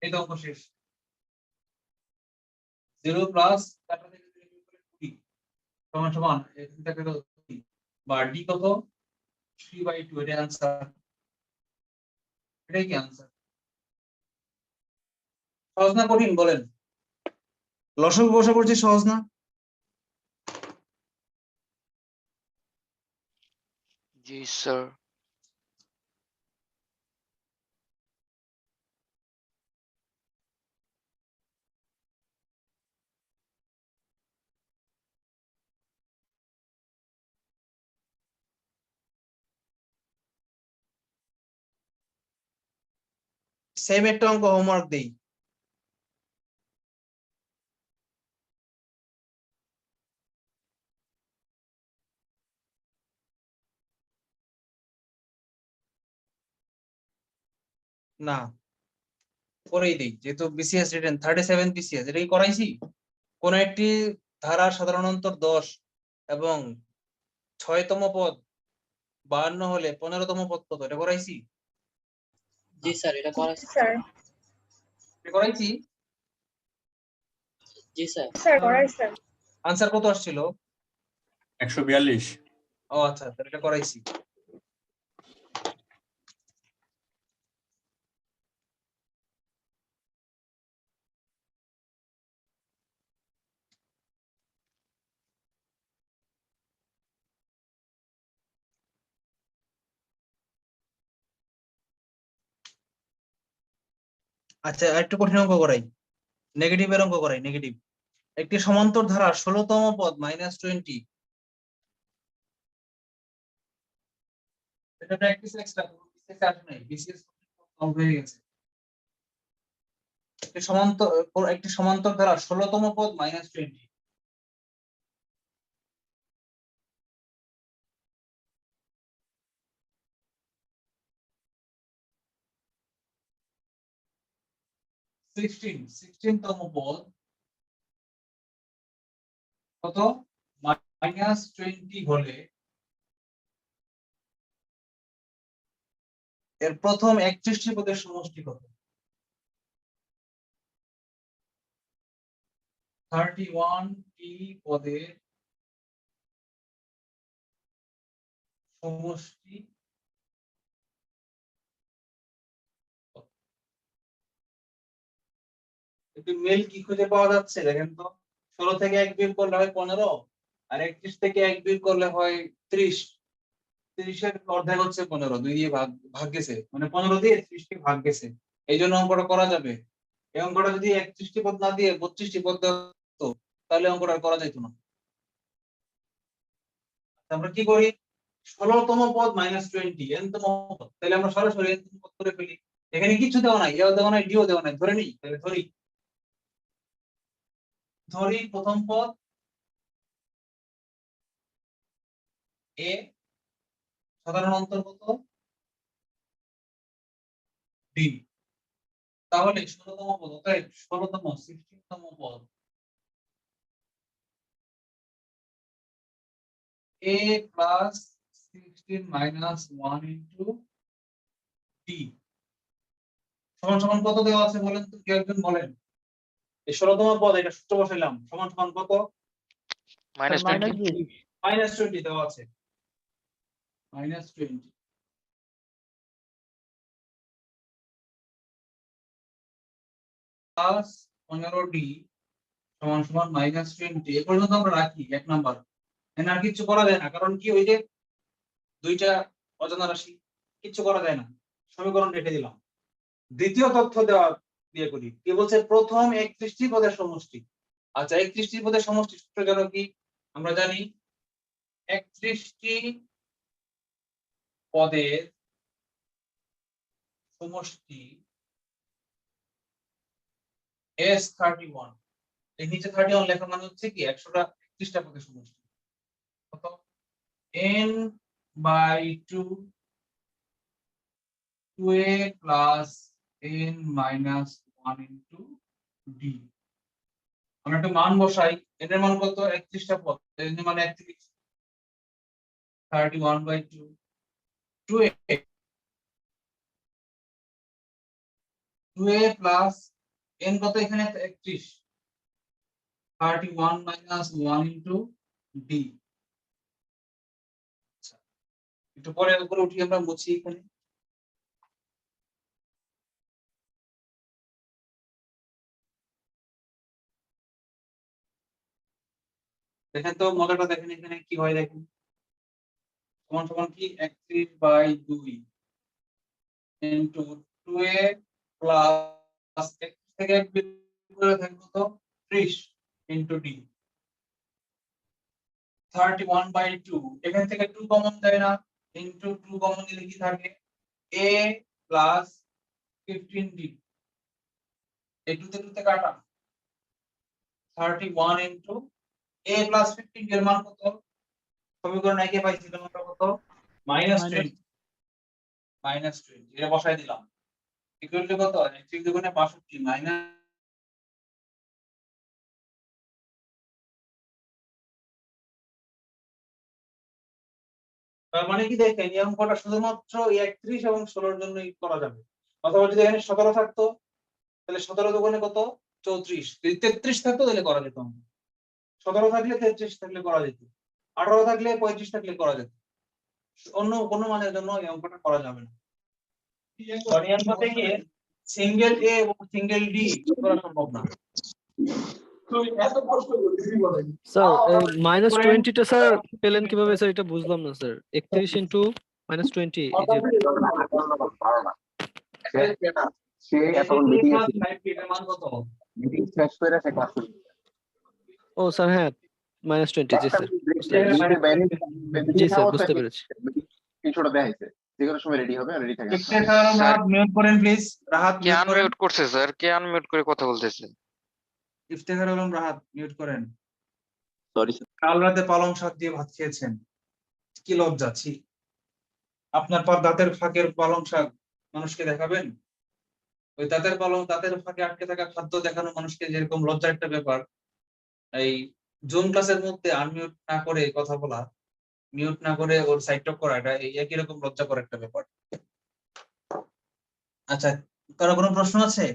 এই তো অঙ্ক শেষ। 0 প্লাস 4টা থেকে 2 বিয়োগ করলে 2d সমান সমান এখান থেকে তো 2d বা d কত 3/2, এটা आंसर। এটাই কি आंसर? সহজ না কঠিন বলেন? লসগু বসে করছি, সহজ না? জি স্যার। সেম একটা অঙ্ক হোমওয়ার্ক দেই। না করেই দেই, যেহেতু বিসিএস রিটেন 37 বিসিএস, এটা কি করাইছি? কোন একটি ধারা সাধারণ অন্তর 10 এবং 6তম পদ 52 হলে 15তম পদ কত, এটা করাইছি? জি স্যার, এটা করাইছি। স্যার এটা করাইছি। জি স্যার। স্যার করাইছেন। आंसर কত আসছিল? 142। ও আচ্ছা, তাহলে এটা করাইছি। আচ্ছা একটু কঠিন অঙ্ক করাই, নেগেটিভের অঙ্ক করাই। নেগেটিভ একটি সমান্তর ধারা 16তম পদ -20, এটা প্র্যাকটিস এক্সট্রা, বিসিএস আসে নাই, বিসিএস কম হয়ে গেছে। একটি সমান্তর ধারা 16তম পদ -20, সিক্সটিনতম পদ কত -20 হলে এর প্রথম 31টি পদের সমষ্টি কত? 31টি পদের সমষ্টি কত? একটু মেল কি খুঁজে পাওয়া যাচ্ছে দেখেন তো। 16 থেকে 1 বিয়োগ করলে হয় 15, আর 31 থেকে 1 বিয়োগ করলে হয় 30। 30 এর অর্ধেক হচ্ছে 15, 2 দিয়ে ভাগ গেছে, মানে 15 দিয়ে 30 কে ভাগ গেছে। এই জন্য অঙ্কটা করা যাবে। এই অঙ্কটা যদি 31টি পদ না দিয়ে 32টি পদ হতো তাহলে অঙ্কটা করা যেত না। আমরা কি করি, 16তম পদ -20 nতম পদ, তাহলে আমরা সরাসরি nতম পদ করে ফেলি। এখানে কিছু দেওয়া নাই, এও দেওয়া নাই, ডিও দেওয়া নাই, ধরে নিই। তাহলে ধরি প্রথম পদ a, সাধারণ অন্তর কত d, তাহলে 16তম পদ অতএব 16তম পদ a plus 16 minus 1 into d সমান সমান কত দেওয়া আছে বলেন তো, কেউ একজন বলেন। এই 16তম পদ, এটা সূত্র বসাইলাম, সমান সমান কত? -20। -20 দেওয়া আছে, -20 প্লাস 15d সমান সমান -20 এ পর্যন্ত আমরা রাখি 1 নাম্বার। এখানে আর কিছু করা যায় না, কারণ কি ওই যে দুইটা অজানা রাশি, কিছু করা যায় না, সমীকরণ রেখে দিলাম। দ্বিতীয় তথ্য দেওয়া দিয়ে করি, কি বলছে প্রথম 31টি পদের সমষ্টি। আচ্ছা 31টি পদের সমষ্টি সূত্র জানো কি? আমরা জানি 31টি পদের সমষ্টি S31। এই নিচে 31 লেখা মানে হচ্ছে কি 100টা 31টা পদের সমষ্টি। কত? n/2 2a plus n minus 1 into d। আমরা একটা মান বসাই, n এর মান কত? 31টা পদ, n এর মান 31, 31/2 2a plus n কত এখানে? 31, 31 minus 1 into d। আচ্ছা একটু পরে উপরে উঠি, আমরা মুছি এখানে। দেখেন তো মজাটা, দেখেন এখানে কি হয়, দেখেন সমান সমান কি 31/2 ইনটু 2a প্লাস থেকে করে থাকবে তো 30 ইনটু d 31/2। এখান থেকে 2 কমন যায় না, ইনটু 2 কমন দিলে কি থাকে? a plus 15d। এই 2 তে কাটা 31 ইনটু a প্লাস 15 এর মান কত? সমীকরণ একে পাইছিলাম আমরা কত? -20 এটা বসাই দিলাম। ইকুয়াল টু কত? 1 দুগুণে 65 মাইনাস তার মানে কি দেখেন এই অঙ্কটা শুধুমাত্র 31 এবং 16 এর জন্যই করা যাবে। অথবা যদি এখানে 17 থাকতো তাহলে 17 দুগুণে কত? 34। যদি 33 থাকতো তাহলে করা যেত। 17 থাকলে 33 থাকলে করা যেত, 18 থাকলে 35 থাকলে করা যেত। অন্য কোনো মানের জন্য এই অঙ্কটা করা যাবে না। অনিয়ন মতে গিয়ে সিঙ্গেল এ এবং সিঙ্গেল ডি করা সম্ভব না। স্যার -20 টা স্যার পেলেন কিভাবে স্যার? এটা বুঝলাম না স্যার। 31 ইনটু -20 এই যে সে এখন মিটিং আছে, এর মান কত? মিটিং শেষ করে সে ক্লাস করবে। ও স্যার হ্যাঁ -20 জি স্যার জি স্যার বুঝতে পেরেছি। কিছুটা দেখাইছে, যে কোনো সময় রেডি হবে, রেডি থাকে। রাহাত মিউট করেন প্লিজ। রাহাত কে আনমিউট করছে স্যার? কে আনমিউট করে কথা বলতেছে? ইফতেখার আলম রাহাত মিউট করেন। Sorry sir. কাল রাতে পালং শাক দিয়ে ভাত খেয়েছেন, কি লজ্জা! ছি, আপনার পর দাঁতের ফাঁকের পালং শাক মানুষকে দেখাবেন? ওই দাঁতের ফাঁকে আটকে থাকা খাদ্য দেখানো মানুষকে যেরকম লজ্জার একটা ব্যাপার, এই জুম ক্লাসের মধ্যে আনমিউট না করে কথা বলা, মিউট না করে ওর সাইড টক করা, এটা এই একই রকম লজ্জা করার একটা ব্যাপার। আচ্ছা কারো কোনো প্রশ্ন আছে?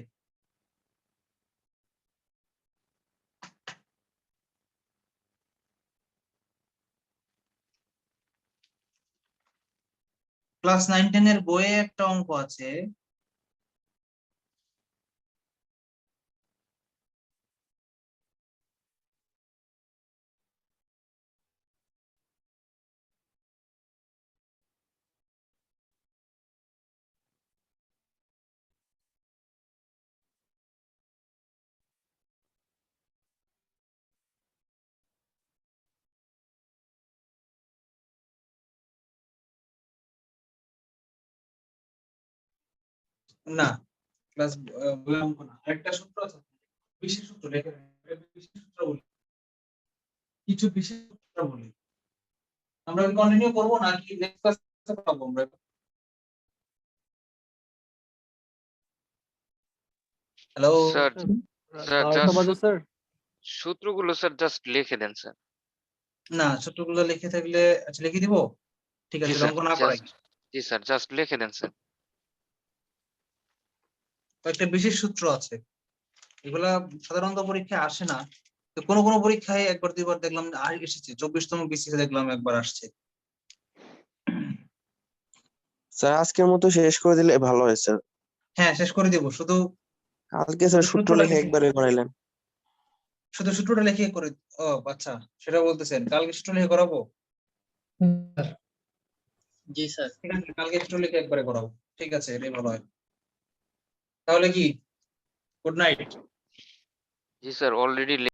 ক্লাস 9-10 এর বইয়ে একটা অঙ্ক আছে, না ক্লাস বইয়ের অঙ্ক না, আরেকটা সূত্র আছে, বিশেষ সূত্র লেখা, বিশেষ সূত্র বলি, কিছু বিশেষ সূত্র বলি। আমরা কি কন্টিনিউ করব নাকি নেক্সট ক্লাসে পাবো আমরা? হ্যালো স্যার স্যার 12টা বাজে স্যার। সূত্রগুলো স্যার জাস্ট লিখে দেন স্যার। না সূত্রগুলো লিখে থাকলে আচ্ছা লিখে দিব, ঠিক আছে অঙ্ক না করাই। জি স্যার জাস্ট লিখে দেন স্যার। কয়েকটা বিশেষ সূত্র আছে, এগুলা সাধারণত পরীক্ষায় আসে না, তো কোনো কোনো পরীক্ষায় একবার দুইবার দেখলাম আর এসেছে, 24তম বিসিএস দেখলাম একবার আসছে। স্যার আজকের মতো শেষ করে দিলে ভালো হয় স্যার। হ্যাঁ শেষ করে দিব, শুধু কালকে স্যার সূত্র লিখে একবারে করাইলেন। শুধু সূত্রটা লিখে করে? ও আচ্ছা, সেটা বলতেছেন। কালকে সূত্র লিখে করাবো? জি স্যার। ঠিক আছে, কালকে সূত্র লিখে একবারে করাবো। ঠিক আছে, এটাই ভালো হয়। তাহলে কি গুড নাইট। জি স্যার, অলরেডি